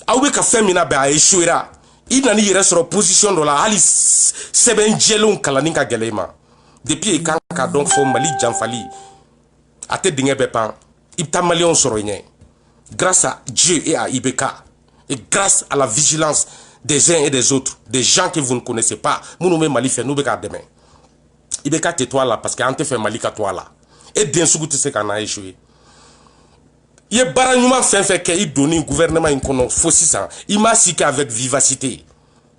Aoué ka fɛn mina bɛ a échouera. Il n'a ni yɛrɛ sɔrɔ position dɔ la. Hali sɛbɛn jɛlenw kalanni ka gɛlɛn i ma. Depuis i kan ka dɔn fɔ Mali janfali. A tɛ dingɛ bɛɛ pan. I bɛ taa maliyɛnw sɔrɔ i ɲɛ. Grâce à Dieu et à IBK. Et grâce à la vigilance des uns et des autres. Des gens que vous ne connaissez pas. Minnu bɛ Mali fɛ n'u bɛ k'a dɛmɛ. IBK tais-toi là parce qu'an tɛ fɛ Mali ka to a la e den sugu tɛ se ka na échouer i ye baara ɲuman fɛn fɛn kɛ i donni gouvernement in kɔnɔ fo sisan i m'a si kɛ avec vivacité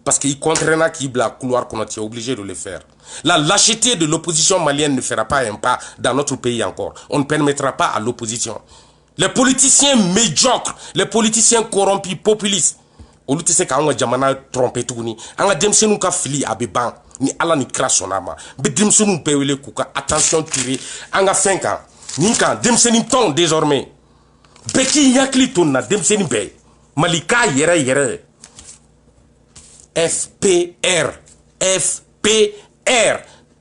parce que i contraint k'i bila couloir kɔnɔ tu es obligé de le faire la lâcheté de l'opposition malienne ne fera pas un pas dans notre pays encore on ne permettra pas à l'opposition les politiciens médiocres les politiciens corrompus populistes olu tɛ se k'an ka jamana tromper tuguni an ka denmisɛnninw ka fili a bɛ ban ni ala ni kira sɔnna a ma n bɛ denmisɛnninw bɛɛ wele k'u ka attention tirer an ka fɛn kan nin kan denmisɛnnin tɔnw désormais bɛɛ k'i hakili to nin na denmisɛnnin bɛɛ mali k'a yɛrɛ yɛrɛ FPR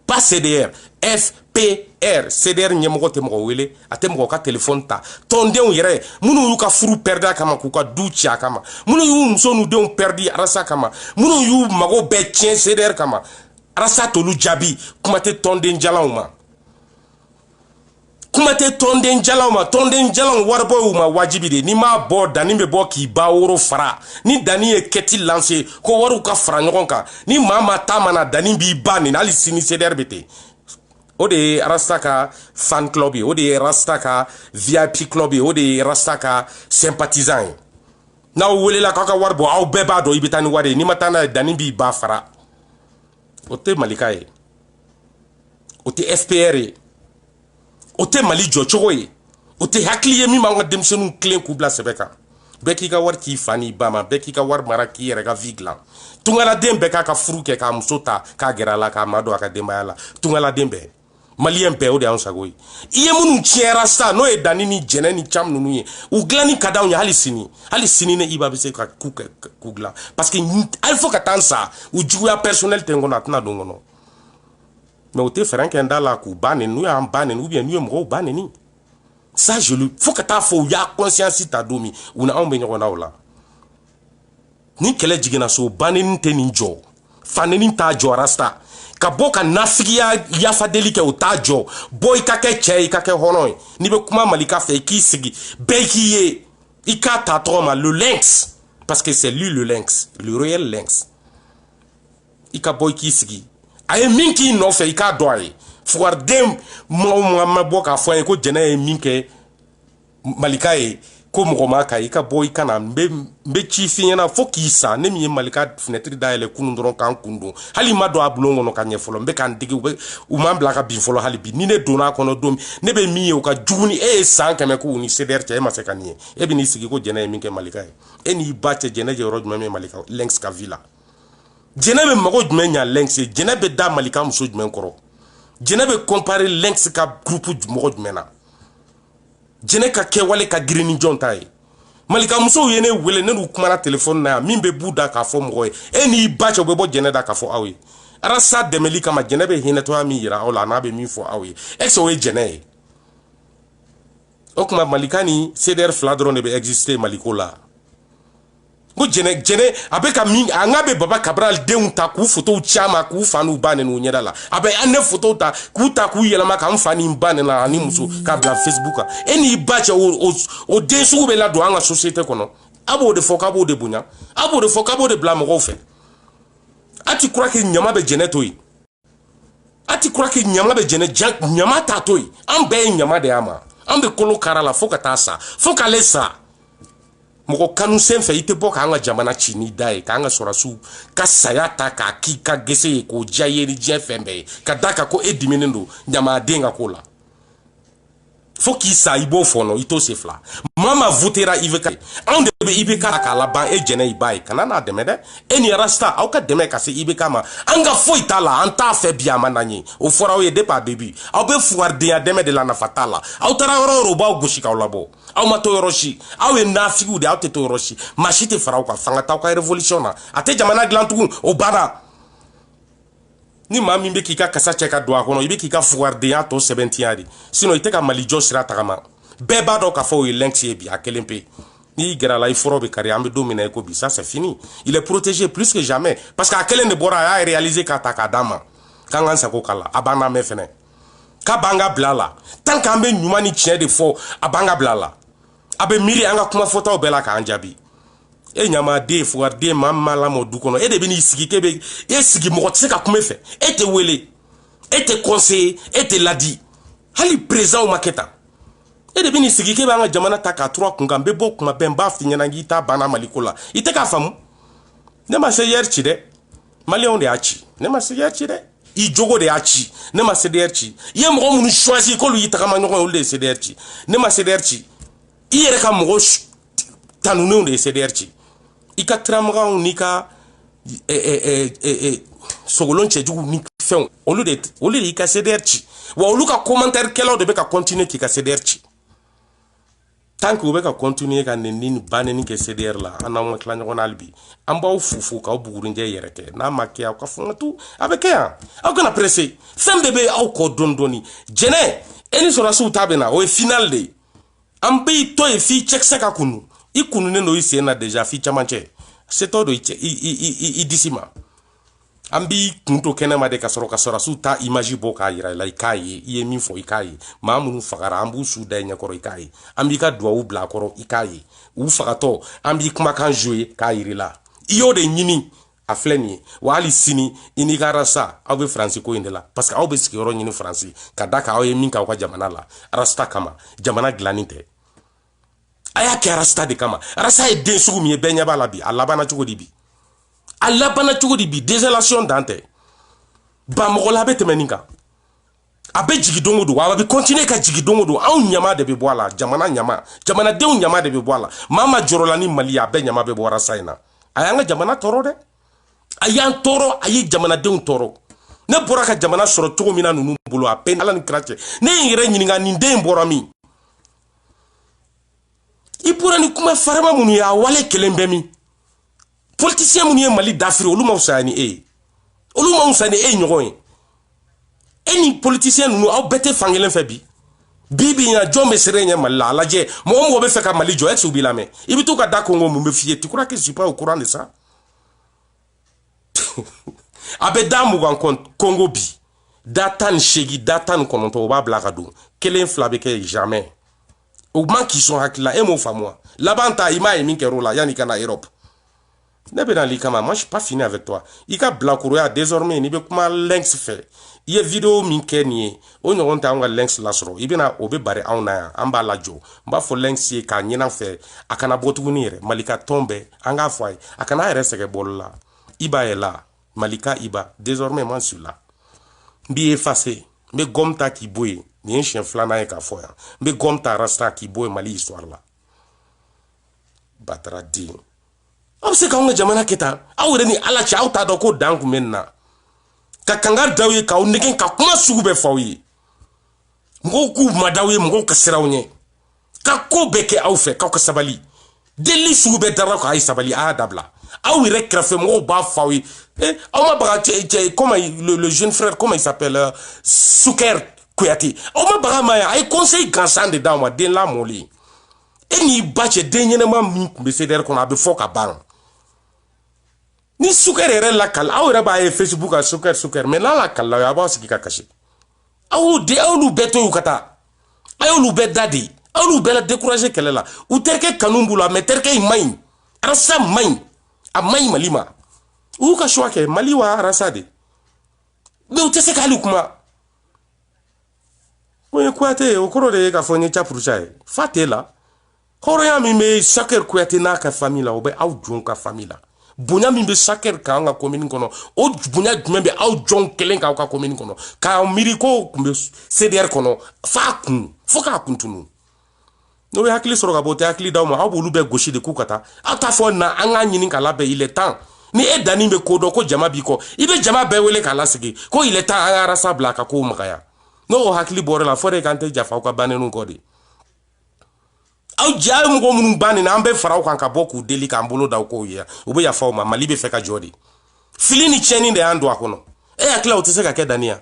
pas CDR FPR CDR ɲɛmɔgɔ tɛ mɔgɔ wele a tɛ mɔgɔ ka téléphone ta tɔndenw yɛrɛ minnu y'u ka furu pɛridi a kama k'u ka du ci a kama minnu y'u muso n'u denw pɛridi arasa kama minnu y'u mago bɛɛ tiɲɛ CDR kama arasa t'olu jaabi kuma tɛ tɔnden jalanw ma kuma tɛ tɔnden jalanw ma tɔnden jalanw waribɔ y'u ma wajibi de n'i m'a bɔ danni bɛ bɔ k'i ba woro fara ni danni ye kɛti lancer ko wariw ka fara ɲɔgɔn kan ni maa ma taa mana danni b'i ba nin hali sini CDR bɛ ten o de ye Rasta ka fan club ye o de ye Rasta ka VIP club ye o de ye Rasta ka sympathisant ye n'aw welela k'aw ka wari bɔ aw bɛɛ b'a dɔn i bɛ taa ni wari ye n'i ma taa n'a ye danni b'i ba fara o tɛ malika ye o tɛ FPR ye o tɛ Mali jɔcogo ye o tɛ hakili ye min b'an ka denmisɛnninw tilen k'u bila sɛbɛ kan bɛɛ k'i ka wari k'i fa n'i ba ma bɛɛ k'i ka wari mara k'i yɛrɛ ka vie dilan tungaladen bɛɛ k'a ka furu kɛ k'a muso ta k'a gɛrɛ a la k'a ma don a ka denbaya la tungaladen bɛɛ maliyɛn bɛɛ o de y'anw sago ye i ye minnu tiɲɛra sa n'o ye dani ni jɛnɛ ni cam ninnu ye u dilanni ka d'anw ye hali sini ne iba bɛ se ka k'u dilan parce que hali fo ka taa n sa u juguya personnel tɛ n kɔnɔ a tɛna don n kɔnɔ mais u tɛ fɛrɛn kɛ n da la k'u ba neni n'u y'an ba neni ou bien n'u ye mɔgɔw ba neni ça je le fo ka taa fɔ u y'a conscience ta don min u ni anw bɛ ɲɔgɔn na o la ni kɛlɛ jiginna so ba neni tɛ nin jɔ fa neni t'a jɔ rasta ka bɔ ka nafigiya yafadeli kɛ o t'a jɔ bɔ i ka kɛ cɛ i ka kɛ hɔrɔn ye n'i bɛ kuma malika fɛ i k'i sigi bɛɛ k'i ye i k'a ta tɔgɔ ma le lynx parce que c'est lui le lynx le royal lynx i ka bɔ i k'i sigi a ye min k'i nɔfɛ i k'a dɔn a ye fugariden mɔgɔ ma bɔ k'a fɔ an ye ko jɛnɛ ye min kɛ malika ye ko mɔgɔ ma ka i ka bɔ i ka na n bɛ ci f'i ɲɛna fo k'i sa ne min ye malika fenêtre dayɛlɛ kunun dɔrɔn k'an kun don hali ma don a bulon kɔnɔ ka ɲɛ fɔlɔ n bɛ k'an dege u m'an bila ka bin fɔlɔ hali bi ni ne donna a kɔnɔ don ne bɛ min ye u ka jugu ni e ye san 100 k'u ni CDR cɛ e ma se ka nin ye e bɛ n'i sigi ko jɛnɛ ye min kɛ malika ye e n'i ba cɛ jɛnɛ jɛ yɔrɔ jumɛn bɛ malika lynx ka vie la jɛnɛ bɛ mago jumɛn ɲa lynx ye jɛnɛ bɛ da malika muso jumɛn kɔrɔ jɛnɛ bɛ comparer lynx ka groupe mɔgɔ jumɛn na jɛnɛ ka kɛwale ka girin ni jɔn ta ye malika musow ye ne wele ne n'u kumana téléphone na yan min bɛ b'u da k'a fɔ mɔgɔ ye e n'i ba cɛ u bɛ bɔ jɛnɛ da k'a fɔ aw ye arasa dɛmɛli kama jɛnɛ bɛ hinɛtɔya min yira aw la n'a bɛ min fɔ aw ye est ce que o ye jɛnɛ ye o tuma malika ni CDR 2 dɔrɔn de bɛ exister maliko la ko jɛnɛ a bɛ ka min a n'a bɛ baba kabral denw ta k'u photow ci a ma k'u fa n'u ba neni u ɲɛda la a bɛ an ne photow ta k'u yɛlɛma k'an fa ni n ba neni ani muso k'a bila Facebook kan e n'i ba cɛ o den sugu bɛ ladon an ka société kɔnɔ a b'o de fɔ k'a b'o de bonya a b'o de fɔ k'a b'o de bila mɔgɔw fɛ a ti croire que ɲama bɛ jɛnɛ to yen a ti croire que ɲama bɛ jɛnɛ ɲama t'a to yen an bɛɛ ye ɲama de y'a ma an bɛ kolo kara la fo ka taa sa fo k'ale sa mɔgɔ kanu sen fɛ i tɛ bɔ k'an ka jamana ci n'i da ye k'an ka sɔrɔsiw ka saya ta k'a k'i ka gese ye k'o diya ye ni diɲɛ fɛn bɛɛ ye ka da kan ko e diminen don ɲamaden ka ko la fo k'i sa i b'o fɔnɔ i t'o se fila maa ma votera IBK anw de bɛ IBK la k'a laban e jɛnɛ i ba ye kana n'a dɛmɛ dɛ e ni rasta aw ka dɛmɛ ka se IBK ma an ka foyi t'a la an t'a fɛ bi a ma n'an ye o fɔra aw ye depuis a début aw bɛ fugaridenya dɛmɛ de la nafa t'a la aw taara yɔrɔ o yɔrɔ u b'aw gosi k'aw labɔ aw ma to yɔrɔ si aw ye nafigiw de aw tɛ to yɔrɔ si maa si tɛ fara aw kan fanga t'aw ka révolution na a tɛ jamana dilan tugun o banna ni maa min bɛ k'i ka kasa cɛ ka don a kɔnɔ i bɛ k'i ka fugaridenya tɔ sɛbɛntiya de sinon i tɛ ka mali jɔ sira tagama bɛɛ b'a dɔn k'a fɔ o ye lynx ye bi a kelen pe n'i gɛrɛ a la i fɔlɔ bɛ kari an bɛ don min na i ko bi ça c'est fini il est protégé plus que jamais parce que a kelen de bɔra a y'a réaliser k'a ta k'a d'a ma k'an k'an sago k'a la a b'an lamɛn fɛnɛ k'a b'an ka bila a la tant qu'an bɛ ɲuman ni tiɲɛ de fɔ a b'an ka bila a la a bɛ miiri an ka kuma fɔtaw bɛɛ la k'an jaabi e ɲamaden fugariden maa min ma lamɔ du kɔnɔ e de bɛ n'i sigi k'e bɛ e sigi mɔgɔ tɛ se ka kuma e fɛ e tɛ wele e tɛ conseiller e tɛ ladi hali président ma kɛ tan e de bɛ n'i sigi k'e b'an ka jamana ta k'a turu a kun kan n bɛ bɔ kuma bɛɛ n b'a f'i ɲɛna k'i ta banna maliko la i tɛ k'a faamu ne ma CDR ci dɛ maliyɛnw de y'a ci ne ma CDR ci dɛ i jogo de y'a ci ne ma CDR ci i ye mɔgɔ minnu choisi k'olu y'i tagama ɲɔgɔn ye olu de ye CDR ci ne ma CDR ci i yɛrɛ ka mɔgɔ tanunenw de ye CDR ci i ka tiramagaw n'i ka sogolon cɛjugu ni fɛnw olu de y'i ka CDR ci wa olu ka commentaire kɛlaw de bɛ ka continuer k'i ka CDR ci tant que u bɛ ka continuer ka neni ni baneni kɛ CDR la an n'anw ma tila ɲɔgɔn na hali bi an b'aw fu k'aw bugurinjɛ yɛrɛ kɛ n'a ma kɛ aw ka fangatu a bɛ kɛ yan aw kana pressé fɛn bɛɛ bɛ aw kɔ dɔɔni dɔɔni jɛnɛ e ni sɔrɔsiw ta bɛ na o ye final de ye an b'i to yen f'i cɛkisɛ ka kunu i kununen don i sen na déjà f'i camancɛ setɔ don i disi ma an b'i kun to kɛnɛma de ka sɔrɔ ka sɔrɔsiw ta image bɔ k'a yira i la i k'a ye i ye min fɔ i k'a ye maa minnu fagara an b'u su da i ɲɛkɔrɔ i k'a ye an b'i ka duwawu bila a kɔrɔ i k'a ye u fagatɔ an b'i kumakan jouer k'a yira i la i y'o de ɲini a filɛ nin ye wa hali sini i n'i ka rasta aw bɛ faransi ko in de la parce que aw bɛ sigiyɔrɔ ɲini faransi ka da kan aw ye min k'aw ka jamana la rasta kama jamana dilanni tɛ a y'a kɛ rasta de kama rasta ye den sugu min ye bɛɛ ɲɛ b'a la bi a labanna cogo di bi a labanna cogo di bi désolation dan tɛ ba mɔgɔ la a bɛ tɛmɛ nin kan a bɛ jigi don o don wa a bɛ continuer ka jigi don o don anw ɲama de bɛ bɔ a la jamana ɲama jamanadenw ɲama de bɛ bɔ a la maa ma jɔrɔ la ni Mali a bɛɛ ɲama bɛ bɔ rasa in na a y'an ka jamana tɔɔrɔ dɛ a y'an tɔɔrɔ a ye jamanadenw tɔɔrɔ ne bɔra ka jamana sɔrɔ cogo min na ninnu bolo a peine Ala ni kira cɛ ne ye n yɛrɛ ɲininka nin den bɔra min i bɔra ni kuma farama minnu ye a wale kelen bɛ min politicien minnu ye Mali dafiri olu ma fusaya ni e ye olu ma fusaya ni e ɲɔgɔn ye e ni politicien ninnu aw bɛɛ tɛ fankelen fɛ bi bi ɲa jɔn bɛ seere ɲɛ Mali la a lajɛ mɔgɔ mɔgɔ bɛ fɛ ka Mali jɔ est-ce que u b'i lamɛn i bɛ to ka da Congo mun bɛ f'i ye tu crois que je suis pas au courant de ça a bɛ da mugan Congo bi da 18 da 19 o b'a bila ka don kelen fila bɛ kɛ jamais o ma k'i sɔn hakilila e m'o faamu wa laban ta i m'a ye min kɛr'o la yanni i ka na Europe ne bɛ na li kama moi je suis pas fini avec toi i ka bilakoroya désormais n'i bɛ kuma lynx fɛ i ye vidéo min kɛ nin ye o ɲɔgɔn tɛ anw ka lynx lasɔrɔ i bɛna o bɛ bari anw na yan an b'a lajɔ n b'a fɔ lynx ye k'a ɲin'an fɛ a kana bɔ tuguni yɛrɛ Malika tɔn bɛɛ an k'a fɔ a ye a kana a yɛrɛ sɛgɛn bɔli la Iba est là Malika Iba désormais moi je suis là n b'i effacer n bɛ gomme ta k'i bɔ yen nin ye siɲɛ filanan ye k'a fɔ yan n bɛ gomme ta rasta k'i bɔ yen Mali histoire la Batara den aw bɛ se k'anw ka jamana kɛ tan aw yɛrɛ ni Ala cɛ aw t'a dɔn ko dan kun bɛ nin na ka kanga d'aw ye k'aw nɛgɛn ka kuma sugu bɛɛ f'aw ye mɔgɔw k'u madaw ye mɔgɔw ka siraw ɲɛ ka ko bɛɛ kɛ aw fɛ k'aw ka sabali deli sugu bɛɛ dara k'a ye sabali a y'a dabila aw yɛrɛ kɛrɛfɛ mɔgɔw b'a f'aw ye aw ma baga cɛ comment le jeune frère comment il s'appelle Suker Kuyate aw ma baga ma a ye conseil gansan de d'aw ma den lamɔlen e n'i ba cɛ den ɲɛnɛma min tun bɛ CDR kɔnɔ a bɛ fɔ ka ban ni Suker yɛrɛ lakali aw yɛrɛ b'a ye Facebook kan Suker mais n'a lakalila a b'aw sigi ka kasi aw y'olu bɛɛ to yen u ka taa a y'olu bɛɛ da de aw y'olu bɛɛ la décourager kɛlɛ la u terikɛ kanu b'u la mais terikɛ in man ɲi Arasa man ɲi a man ɲi Mali ma u y'u ka choix kɛ Mali wa Arasa de mais u tɛ se k'ale kuma o ye Kuyate o kɔrɔ de ye k'a fɔ n ye Capurusa ye fa t'e la hɔrɔnya min bɛ Suker Kuyate n'a ka famille la o bɛ aw jɔnw ka famille la bonya min bɛ Suker k'an ka commune kɔnɔ o bonya jumɛn bɛ aw jɔnw kelen k'aw ka commune kɔnɔ k'a miiri ko kun bɛ CDR kɔnɔ f'a kun fo k'a kun tunu n'o bɛ hakili sɔrɔ ka bɔ o tɛ hakili d'aw ma aw b'olu bɛɛ gosi de k'u ka taa aw t'a fɔ na an k'a ɲini k'a labɛn il est temps ni e danni bɛ ko dɔn ko jama b'i kɔ i bɛ jama bɛɛ wele k'a lasigi ko il est temps an ka Arasa bila a ka kow magaya n'o hakili bɔra la fɔ de k'an tɛ jafa aw ka banenw kɔ de aw jɛ a ye mɔgɔ minnu ban nin na an bɛ fara aw kan ka bɔ k'u deli k'an bolo da aw kow ye u bɛ yafa aw ma Mali bɛ fɛ ka jɔ de fili ni tiɲɛni de y'an don a kɔnɔ e hakili la o tɛ se ka kɛ danni ya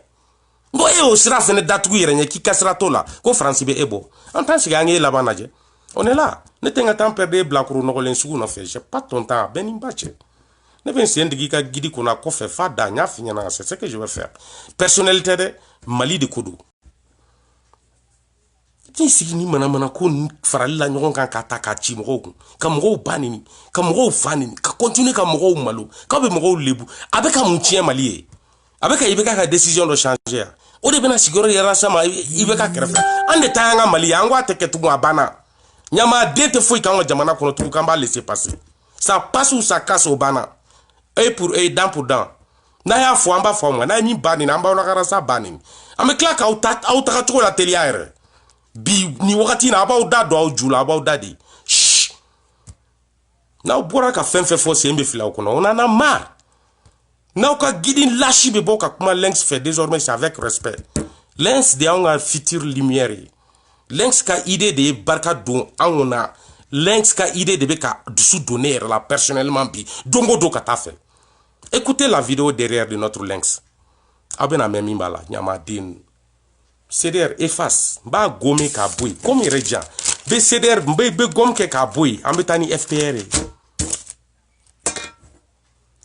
n ko e y'o sira fɛnɛ datugu yɛrɛ ɲɛ k'i ka sira t'o la ko Faransi bɛ e bɔ an t'an sigi an k'e laban lajɛ on est là ne tɛ n ka temps perdre e bilakoro nɔgɔlen sugu nɔfɛ j'ai pas ton temps bɛɛ ni ba cɛ ne bɛ n sen digi i ka gidi kunna kɔfɛ f'a da n y'a f'i ɲɛna c'est ce que je vais faire personnalité dɛ Mali de ko don n'i sigi ni manamana ko farali la ɲɔgɔn kan k'a ta k'a ci mɔgɔw kun ka mɔgɔw ba nini ka mɔgɔw fa nini ka continuer ka mɔgɔw malo k'aw bɛ mɔgɔw lebu a bɛ ka mun tiɲɛ Mali ye a bɛ ka IBK ka décision dɔ changer yan o de bɛna sigiyɔrɔ yɛrɛ sama IBK kɛrɛfɛ an de ta y'an ka Mali ye an ko a tɛ kɛ tugun a banna ɲamaden tɛ foyi k'an ka jamana kɔnɔ tugun k'an b'a laisser passer ça passe ou ça casse o banna œil pour œil dent pour dent n'a y'a fɔ an b'a fɔ aw ma n'a ye min ba nin an b'aw la ka Arasa ba nin an bɛ tila k'aw taga cogo la teliya yɛrɛ bi ni wagati na a b'aw da don aw ju la a b'aw da de n'aw bɔra ka fɛn fɛn fɔ sen bɛ fili aw kɔnɔ on en a marre n'aw ka gidi lâche bɛ bɔ ka kuma lynx fɛ désormais c'est avec respect lynx de y'anw ka future lumière ye lynx ka idée de ye barika don anw na lynx ka idée de bɛ ka dusu don ne yɛrɛ la personnellement bi don o don ka taa fɛ écoutez la vidéo derrière de notre lynx aw bɛna mɛn min b'a la ɲamaden CDR efface b'a gomme k'a bɔ yen comme yɛrɛ jan bɛ CDR bɛ gomme kɛ k'a bɔ yen an bɛ taa ni FPR ye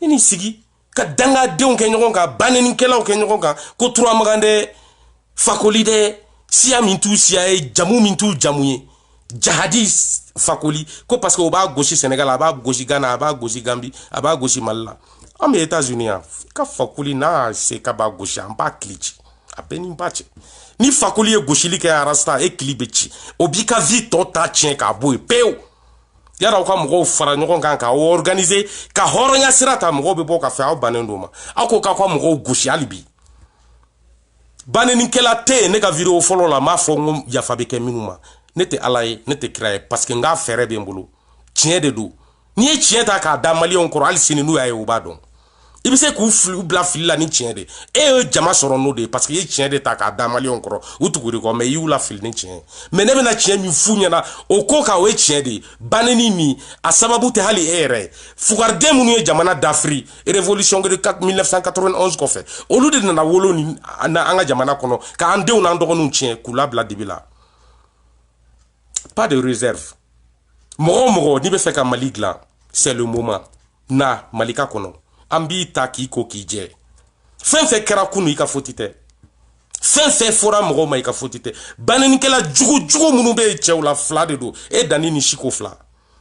i ni sigi ka dangadenw kɛ ɲɔgɔn kan banenikɛlaw kɛ ɲɔgɔn kan ko turamagan dɛ fakoli dɛ siya min t'u siya ye jamu min t'u jamu ye jahadi fakoli ko parce que o b'a gosi Sénégal a b'a gosi Ghana a b'a gosi Gambie a b'a gosi Mali la an bɛ États-Unis yan ka fakoli n'a se ka b'a gosi an b'a kili ci a bɛɛ ni ba cɛ ni fakoli ye gosili kɛ Arasta e kili bɛ ci o b'i ka vie tɔ ta tiɲɛ k'a bɔ yen pewu yala aw ka mɔgɔw fara ɲɔgɔn kan k'aw organiser ka hɔrɔnya sira ta mɔgɔw bɛ bɔ ka fɛ aw bannen don ma aw ko k'aw ka mɔgɔw gosi hali bi baneninkɛla tɛ ne ka vidéo fɔlɔ la m'a fɔ n ko yafa bɛ kɛ minnu ma ne tɛ ala ye ne tɛ kira ye parce que n ka fɛɛrɛ bɛ n bolo tiɲɛ de don n'i ye tiɲɛ ta k'a da maliyɛnw kɔrɔ hali sini n'u y'a ye u b'a dɔn i bɛ se k'u bila fili la ni tiɲɛ de e ye jama sɔrɔ n'o de ye parce que i ye tiɲɛ de ta k'a da maliyɛnw kɔrɔ u tugu de kɔ mais i y'u la fili ni tiɲɛ mais ne bɛna tiɲɛ min f'u ɲɛna o ko kan o ye tiɲɛ de ye baneni min a sababu tɛ hali e yɛrɛ ye fugariden minnu ye jamana dafiri révolution de 1991 kɔfɛ olu de nana wolo ni an ka jamana kɔnɔ k'an denw n'an dɔgɔninw tiɲɛ k'u labila dibi la pas de réserve mɔgɔ o mɔgɔ n'i bɛ fɛ ka Mali dilan c'est le moment na Malika kɔnɔ an b'i ta k'i ko k'i jɛ fɛn fɛn kɛra kunu i ka foti tɛ fɛn fɛn fɔra mɔgɔw ma i ka foti tɛ banenikɛla jugu minnu bɛ cɛw la fila de don e danni ni Siko fila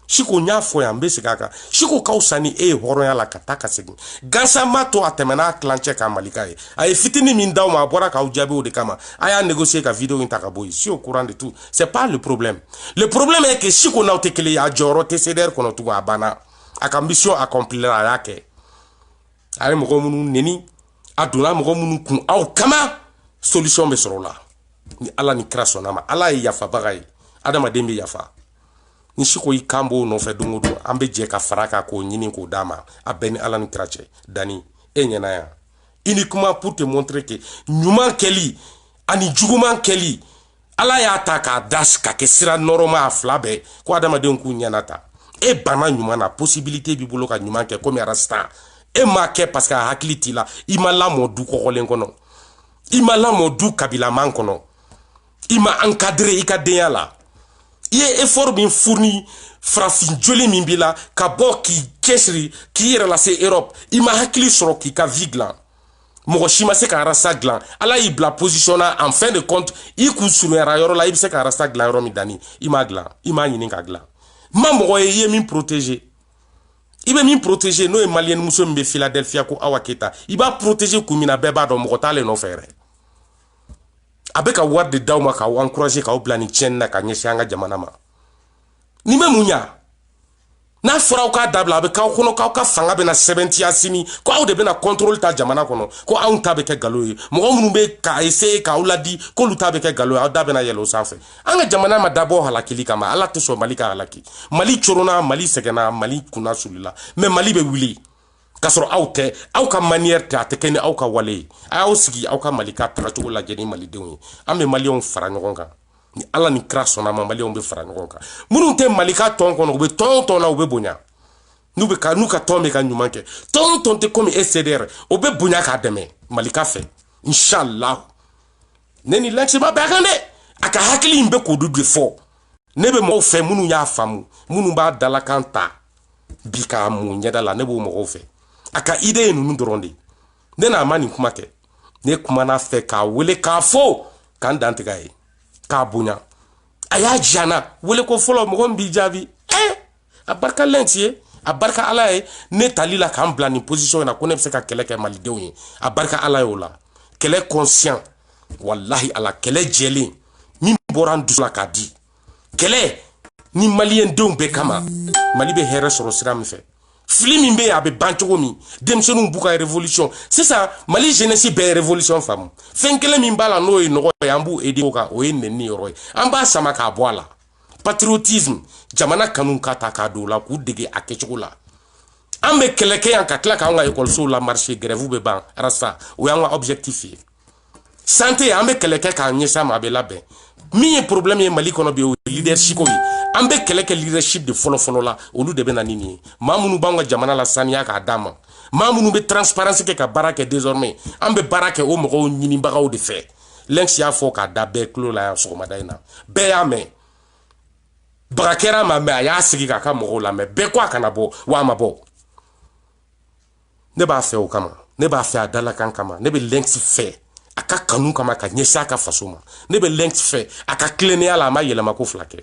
Siko n y'a fɔ yan n bɛ segin a kan Siko ka fisa ni e ye hɔrɔnya la ka taa ka segin gansan m'a to a tɛmɛna a tilancɛ ka Malika ye a ye fitini min d'aw ma a bɔra k'aw jaabi o de kama a y'a négocier ka vidéo in ta ka bɔ yen si au courant de tout c'est pas le problème est que Siko n'aw tɛ kelen ye a jɔyɔrɔ tɛ CDR kɔnɔ tugun a banna a ka mission accomplir a y'a kɛ a ye mɔgɔ minnu neni a donna mɔgɔ minnu kun aw kama solution bɛ sɔrɔ o la ni ala ni kira sɔnna ma ala ye yafabaga ye adamaden bɛ yafa ni Siko i kan b'o nɔfɛ don o don an bɛ jɛ ka fara kan k'o ɲini k'o d'a ma a bɛɛ ni ala ni kira cɛ Dani e ɲɛna yan uniquement pour te montrer que ɲuman kɛli ani juguman kɛli ala y'a ta k'a da ka kɛ sira nɔrɔma a fila bɛɛ ko adamadenw k'u ɲɛna ta e banna ɲuman na possibilité b'i bolo ka ɲuman kɛ komi arasta e m'a kɛ parce que a hakili t'i la i ma lamɔ du kɔkɔlen kɔnɔ i ma lamɔ du kabilaman kɔnɔ i ma encadré i ka denya la i ye effort min fourni farafin joli min b'i la ka bɔ k'i cɛsiri k'i yɛrɛ lase Europe i ma hakili sɔrɔ k'i ka vie dilan mɔgɔ si ma se ka arasta dilan ala y'i bila position na en fin de compte i kun surunyara yɔrɔ la i bɛ se ka arasta dilan yɔrɔ min Dani i m'a dilan i m'a ɲini ka dilan ma mɔgɔ ye i ye min protéger i bɛ min protéger n'o ye maliyɛn muso min bɛ Philadelphia ko Awa Keita i b'a protéger kun min na bɛɛ b'a dɔn mɔgɔ t'ale nɔfɛ yɛrɛ a bɛ ka wari de d'aw ma k'aw encourager k'aw bila nin tiɲɛni na ka ɲɛsin an ka jamana ma nin bɛ mun ɲa n'a fɔra aw k'a dabila a bɛ k'aw kɔnɔ k'aw ka fanga bɛna sɛbɛntiya sini ko aw de bɛna contrôle ta jamana kɔnɔ ko anw ta bɛ kɛ nkalon ye mɔgɔ minnu bɛ ka essayer k'aw ladi k'olu ta bɛ kɛ nkalon ye aw da bɛna yɛlɛ o sanfɛ an ka jamana ma dabɔ halakili kama ala tɛ sɔn Mali ka halaki Mali coronna Mali sɛgɛnna Mali kunna sulila mais Mali bɛ wuli k'a sɔrɔ aw tɛ aw ka manière tɛ a tɛ kɛ ni aw ka wale ye a y'aw sigi aw ka Mali ka tagacogo lajɛ ni malidenw ye an bɛ maliyɛnw fara ɲɔgɔn kan ni ala ni kira sɔnna ma maliyɛnw bɛ fara ɲɔgɔn kan minnu tɛ Mali ka tɔn kɔnɔ u bɛ tɔn na u bɛ bonya n'u ka tɔn bɛ ka ɲuman kɛ tɔn tɛ komi CDR o bɛ bonya k'a dɛmɛ Malika fɛ inshallah ne ni lɛnsiba bɛ a kan dɛ a ka hakili in bɛ k'o de fɔ ne bɛ mɔgɔw fɛ minnu y'a faamu minnu b'a dalakan ta bi k'a mun ɲɛda la ne b'o mɔgɔw fɛ a ka idée ye ninnu dɔrɔn de ne n'a ma nin kuma kɛ ne kumana fɛ k'a wele k'a fɔ k'an dantigɛ a ye k'a bonya a y'a diya n na wele ko fɔlɔ mɔgɔ min b'i jaabi a barika lɛnsi ye a barika ala ye ne tali la k'an bila nin position in na ko ne bɛ se ka kɛlɛ kɛ malidenw ye a barika ala ye o la kɛlɛ conscient wallahi ala kɛlɛ jɛlen min bɔra an dusu la k'a di kɛlɛ ni maliyɛn denw bɛɛ kama Mali bɛ hɛrɛ sɔrɔ sira min fɛ fili min bɛ yen a bɛ ban cogo min denmisɛnninw b'u ka révolution sisan Mali jeunesse bɛɛ ye révolution faamu fɛn kelen min b'a la n'o ye nɔgɔ ye an b'u aider o kan o ye nɛni yɔrɔ ye an b'a sama k'a bɔ a la patriotisme jamana kanu ka ta k'a don o la k'u dege a kɛcogo la an bɛ kɛlɛ kɛ yan ka tila k'an ka école la marché grève bɛ ban arasa o y'an ka objectif ye santé an bɛ kɛlɛ kɛ k'an ɲɛsin a ma a bɛ labɛn min ye problème ye Mali kɔnɔ bi o ye leadership ye an bɛ kɛlɛ kɛ leadership de fɔlɔ la olu de bɛ na ni nin ye maa minnu b'an ka jamana la saniya k'a d'a ma maa minnu bɛ transparence kɛ ka baara kɛ désormais an bɛ baara kɛ o mɔgɔw ɲinibagaw de fɛ Lynx y'a fɔ k'a da bɛɛ tulo la yan sɔgɔmada in na bɛɛ y'a mɛn baga kɛra ma mɛ a y'a sigi k'a ka mɔgɔw la mɛ bɛɛ ko a kana bɔ wa a ma bɔ ne b'a fɛ o kama ne b'a fɛ a dalakan kama ne bɛ Lynx fɛ a ka kanu kama ka ɲɛsin a ka faso ma ne bɛ Lynx fɛ a ka tilennenya la a ma yɛlɛma ko fila kɛ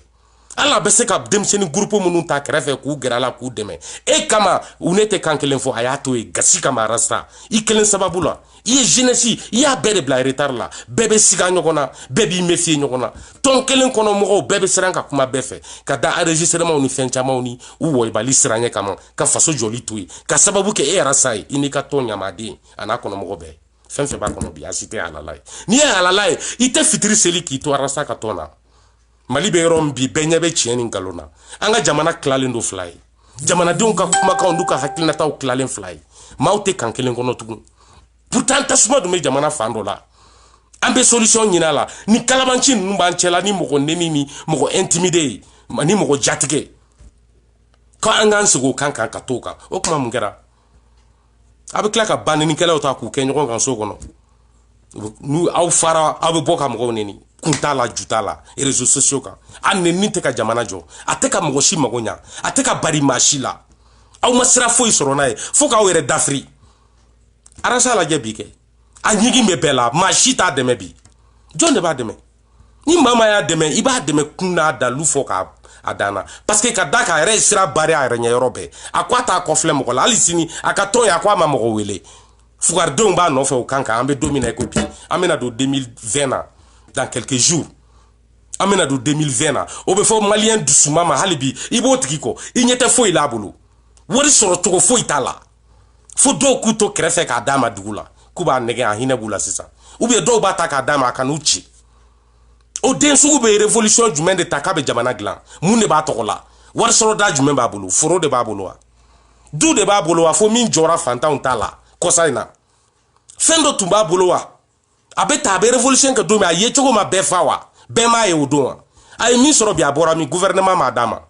ala bɛ se ka denmisɛnnin groupe minnu ta kɛrɛfɛ k'u gɛrɛ a la k'u dɛmɛ e kama u ne tɛ kan kelen fɔ a y'a to ye gasi kama arasta i kelen sababu la i ye jeunesse i y'a bɛɛ de bila retard la bɛɛ bɛ siga ɲɔgɔn na bɛɛ b'i méfier ɲɔgɔn na tɔn kelen kɔnɔ mɔgɔw bɛɛ bɛ siran ka kuma bɛɛ fɛ ka da enregistrement ni fɛn camanw ni u wɔyibali siranɲɛ kama ka faso jɔli to yen ka sababu kɛ e arasa ye i n'i ka tɔn ɲamaden a n'a kɔnɔmɔgɔ bɛɛ fɛn fɛn b'a kɔnɔ bi a si tɛ halala ye n'i ye halala ye i tɛ fitiri seli k'i to arasa ka tɔn na mali bɛ yɔrɔ min bi bɛɛ ɲɛ bɛ tiɲɛ ni nkalon na an ka jamana tilalen don fila ye jamanadenw ka kumakanw n'u ka hakilinataw tilalen fila ye maaw tɛ kan kelen kɔnɔ tugun pourtant tasuma dun bɛ jamana fan dɔ la an bɛ solution ɲini a la ni kalabanci ninnu b'an cɛla ni mɔgɔ neni ni mɔgɔ intimidé ye ni mɔgɔ jatigɛ ko an k'an sigi o kan ka t'o kan o kuma mun kɛra a bɛ tila ka banninikɛlaw ta k'u kɛ ɲɔgɔn kan so kɔnɔ n'u aw fara aw bɛ bɔ ka mɔgɔw neni kun t'a la ju t'a la réseaux sociaux kan a neni tɛ ka jamana jɔ a tɛ ka mɔgɔ si mago ɲa a tɛ ka bari maa si la aw ma sira foyi sɔrɔ n'a ye fo k'aw yɛrɛ dafiri arasa lajɛ bi kɛ a ɲigin bɛ bɛɛ la maa si t'a dɛmɛ bi jɔn de b'a dɛmɛ ni maa maa y'a dɛmɛ i b'a dɛmɛ kun n'a dalu fɔ k'a a danna parce que ka da k'a yɛrɛ sira bari a yɛrɛ ɲɛ yɔrɔ bɛɛ a ko a t'a kɔfilɛ mɔgɔ la hali sini a ka tɔn ye a ko a ma mɔgɔ wele fugaridenw b'a nɔfɛ o kan kan an bɛ don min na i ko bi an bɛna don 2020 na dans quelques jours an bɛna don 2020 na o bɛ fɔ maliyɛn dusuma ma hali bi i b'o tigi kɔ i ɲɛ tɛ foyi la a bolo wari sɔrɔ cogo foyi t'a la fo dɔw k'u to kɛrɛfɛ k'a d'a ma dugu la k'u b'a nɛgɛ a hinɛ b'u la sisan ou bien dɔw b'a ta k'a d'a ma a ka n'u ci o den sugu bɛ révolution jumɛn de ta k'a bɛ jamana dilan mun de b'a tɔgɔ la wari sɔrɔ da jumɛn b'a bolo foro de b'a bolo wa du de b'a bolo wa fo min jɔra fantanw t'a la kɔsa in na fɛn dɔ tun b'a bolo wa a bɛ ta a bɛ révolution kɛ don min a ye cogo ma bɛɛ fa wa bɛɛ m'a ye o don wa a ye min sɔrɔ bi a bɔra min gouvernement m'a d'a ma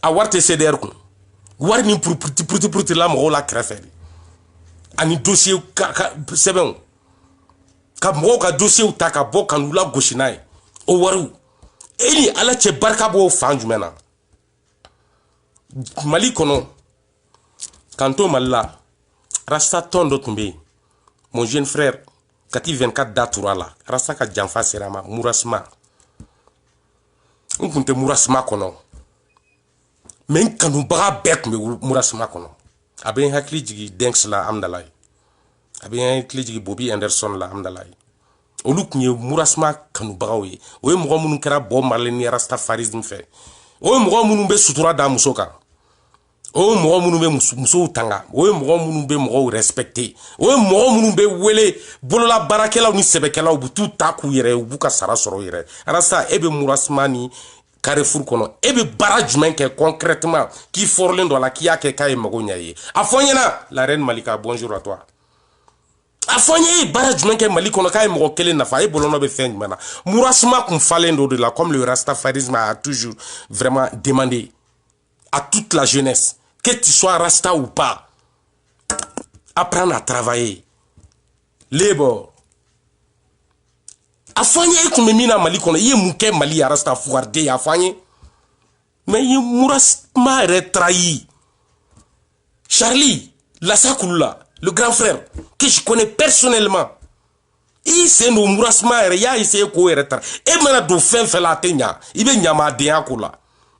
a wari tɛ CDR kun wari ni puruti la mɔgɔw la kɛrɛfɛ de ani dossier sɛbɛnw ka mɔgɔw ka dossier ta ka bɔ ka n'u la gosi n'a ye o wariw e ni ala cɛ barika b'o fan jumɛn na mali kɔnɔ k'an to mali la rasta tɔn dɔ tun bɛ yen mon jeune frère kati 24 da tur'a la rasta ka janfa sera ma murasima n kun tɛ murasima kɔnɔ mais n kanubaga bɛɛ tun bɛ murasima kɔnɔ a bɛ n hakili jigin Denks la amdalayi a bɛ n hakili jigin Bobby Anderson la amdalayi olu tun ye murasima kanubagaw ye o ye mɔgɔ minnu kɛra bɔ maralen ni rastafarisme fɛ o ye mɔgɔ minnu bɛ sutura da muso kan o ye mɔgɔ minnu bɛ musow tanga o ye mɔgɔ minnu bɛ mɔgɔw respecter o ye mɔgɔ minnu bɛ wele bolola baarakɛlaw ni sɛbɛkɛlaw u bɛ t'u ta k'u yɛrɛ ye u b'u ka sara sɔrɔ u yɛrɛ rasta e bɛ murasima ni Carrefour kɔnɔ e bɛ baara jumɛn kɛ concrètement k'i fɔrɔlen dɔ la k'i y'a kɛ k'a ye mago ɲɛ ye a fɔ n ɲɛna la reine Malika bonjour à toi a fɔ n ye baara jumɛn kɛ Mali kɔnɔ k'a ye mɔgɔ kelen nafa e bolonɔ bɛ fɛn jumɛn na murasima kun falen do de la comme le rastafarisme a toujours vraiment demandé à toute la jeunesse que tu sois rasta ou pas apprendre à travailler labor a fɔ n ye e kun bɛ min na Mali kɔnɔ i ye mun kɛ Mali ya rasta fugariden a fɔ n ye mais i ye murasima yɛrɛ trahi Charlie Lassakoulou le grand frère que je connais personnellement i sen do murasima yɛrɛ y'a essayé k'o yɛrɛ tara e mana don fɛn fɛn la a tɛ ɲa i bɛ ɲamadenya ko la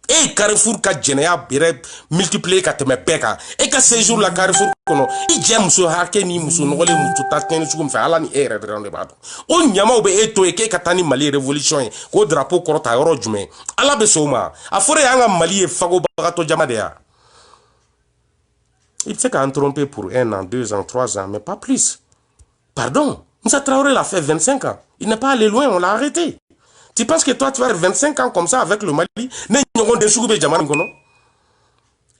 e ye Carrefour ka jɛnɛya yɛrɛ multiplier ka tɛmɛ bɛɛ kan e ka séjour la Carrefour kɔnɔ i jɛ muso hakɛ ni muso nɔgɔlen muso ta kɛnɛ sugu min fɛ ala ni e yɛrɛ dɔrɔn de b'a dɔn o ɲamaw bɛ e to ye k'e ka taa ni Mali révolution ye k'o drapeau kɔrɔta yɔrɔ jumɛn ala bɛ sɔn o ma a fɔra y'an ka Mali ye fagobagatɔ jama de ya il sait qu'à tromper pour 1 an, 2 ans, 3 ans, mais pas plus. Pardon, Moussa Traoré l'a fait 25 ans. Il n'est pas allé loin, on l'a arrêté. Tu penses que toi, tu vas faire 25 ans comme ça avec le Mali?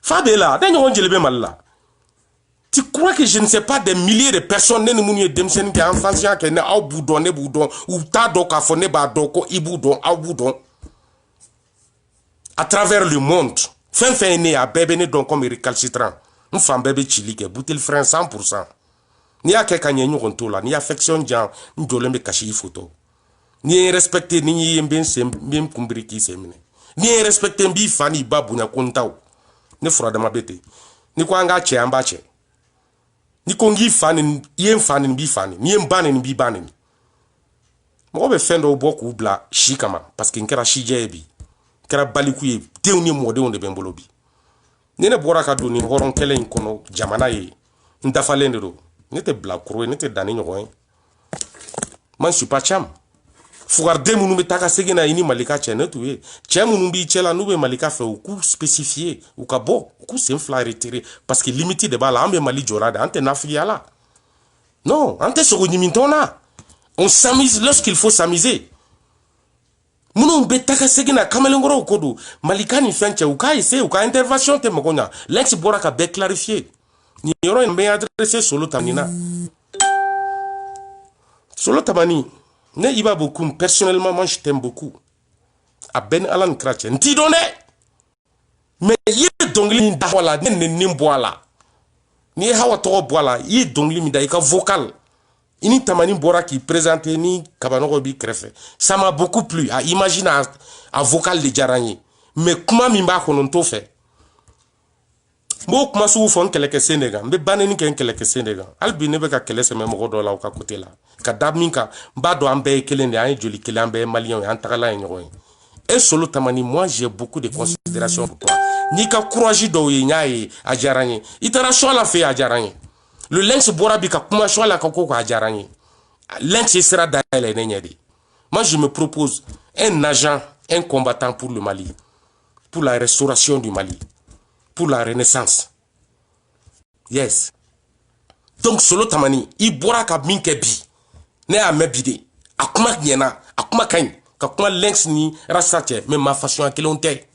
Fabela, tu crois que je ne sais pas des milliers de personnes qui ont enfants qui ont boudon, ou tado kafone badoko, iboudon, boudon. À travers le monde, fin né à bébé donc comme récalcitrant. Une femme bébé chili qui bouteille frein 100%. Ni a quelqu'un qui est là, ni affection gens, ni dolem caché photo. Ni respecté ni bien sem bien kumbri qui semine. Ni respecté bi fani babu na kontao. Ni fura de ma bete. Ni ko anga che ambache. Ni kongi fani yen fani bi fani, ni mbane ni bi bane. Mo be fendo boku bla shikama parce que nkera shijebi. Kera balikuye teuni mode on de bembolobi. Nene bora ka doni horon kelen kono jamana ye ndafalen de do nete bla kuro nete dani nyoy man suis pas cham fugarde munu be taka segena ini malika chene tuwe cham munu bi chela nube malika fe ku spécifié ou ka bo ku sem fla retirer parce que limité de bala ambe mali jorada ante nafia la Non, on s'amuse lorsqu'il faut s'amuser. Mounou betaka segina kamelengoro kodo malikani fenche uka ise uka intervention te mokonya l'ex boraka be clarifier ni yoro en be adresser solo tamina solo tamani ne iba beaucoup personnellement moi je t'aime beaucoup a Ben Alan Kratche nti donné mais yi dongli da wala ne nimboala ni hawa to boala yi dongli mi da ka vocal ini tamani bora qui présente ni kabanogo bi krefe ça m'a beaucoup plu à imaginer à vocal de Djarani mais comment mimba konon to fait mo kuma su fon kele ke Sénégal mbe baneni ken kele ke Sénégal albi ne be ka kele se memo do la ka côté là ka dabminka ba do ambe kele ne ay joli kele ambe malien en takala en et solo tamani moi j'ai beaucoup de considération pour toi ni ka courage do yi nyaay a Djarani itara so la fait a Djarani le lynx borabi ka kuma so la ka ko a Djarani lynx sera d'ailleurs nenyedi. Moi je me propose un agent, un combattant pour le Mali, pour la restauration du Mali, pour la renaissance. Yes. Donc solo tamani i bora ka minke bi ne a mebide akuma nyena akuma kan ka kuma lynx ni rasache mais ma façon akelonte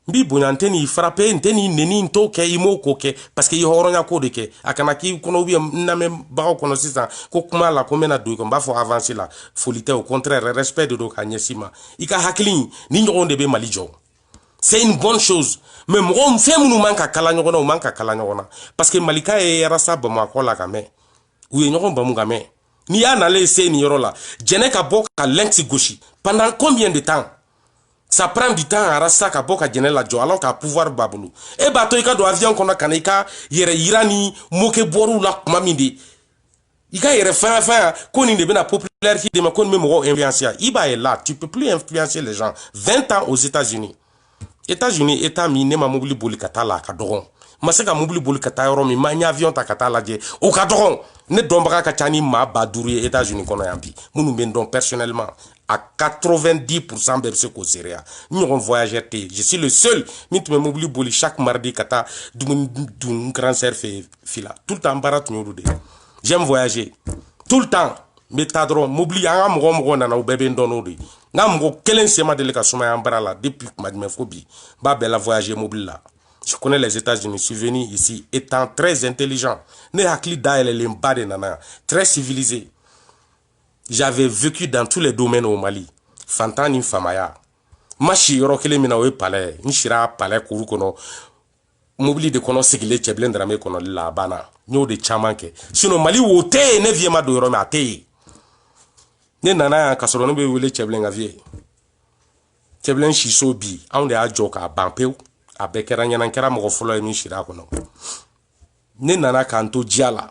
bi bonante ni frappé nteni neni nto ke imo ko ke parce que i horonya ko de ke akana ki kono bi na me ba ko no sisa ko kuma la ko mena do ko ba fo avancer la folité au contraire respect de do kanyesima ika hakli ni ngonde be malijo. C'est une bonne chose. Mais moi, on fait mon manque à Kalanyona, manque à Kalanyona. Parce que Malika et Rasa Bamakola Game. Ou y a Bamugame. Ni a n'allé essayer ni rola. Djeneka Boka Lenxi Goshi. Pendant combien de temps? Ça prend du temps à Rasa Kaboka Djenela Jo, alors qu'à pouvoir Baboulou. Et Batoika do avion qu'on a Kaneka, Yere Irani, Moke Boru la Mamindi. Ika yere fin, qu'on ne bien la popularité de ma con même influencier. Iba est là, tu peux plus influencer les gens. 20 ans aux États-Unis. États-Unis, État mi ne ma mobili boli katala kadoron. Maseka mobili boli katayoro mi ma avion ta katala je. O kadoron. Ne dombra kachani ma badouri États-Unis kono yambi. Mounou bendon personnellement à 90% berse ko seria. Nous on voyageur te. Je suis le seul. Mi tu me mobili boli chaque mardi kata dun grand sœur fait fila. Tout le temps barat nyurude. J'aime voyager. Tout le temps. Mais tadron mobili anga mgo na na bébé ndonodi. Namgo kelen sema de ka suma ambrala depuis ma phobie. Ba bela voyager mobile là. Je connais les États-Unis, je suis venu ici étant très intelligent. Ne hakli da ele lembade nana, très civilisé. J'avais vécu dans tous les domaines au Mali. Fantani famaya. Machi yoro kele mina we palais, nshira palais kuru kono. Mobili de kono sigile cheblen drame kono la bana. Nyo de chamanke. Sinon Mali wote ne viema do yoro me ate. Ne nana kasoro be wele cheblen avie cheblen shiso bi on de ajo ka bampeu abekera nyana nkera mo folo emi shira kono ne nana kanto jiala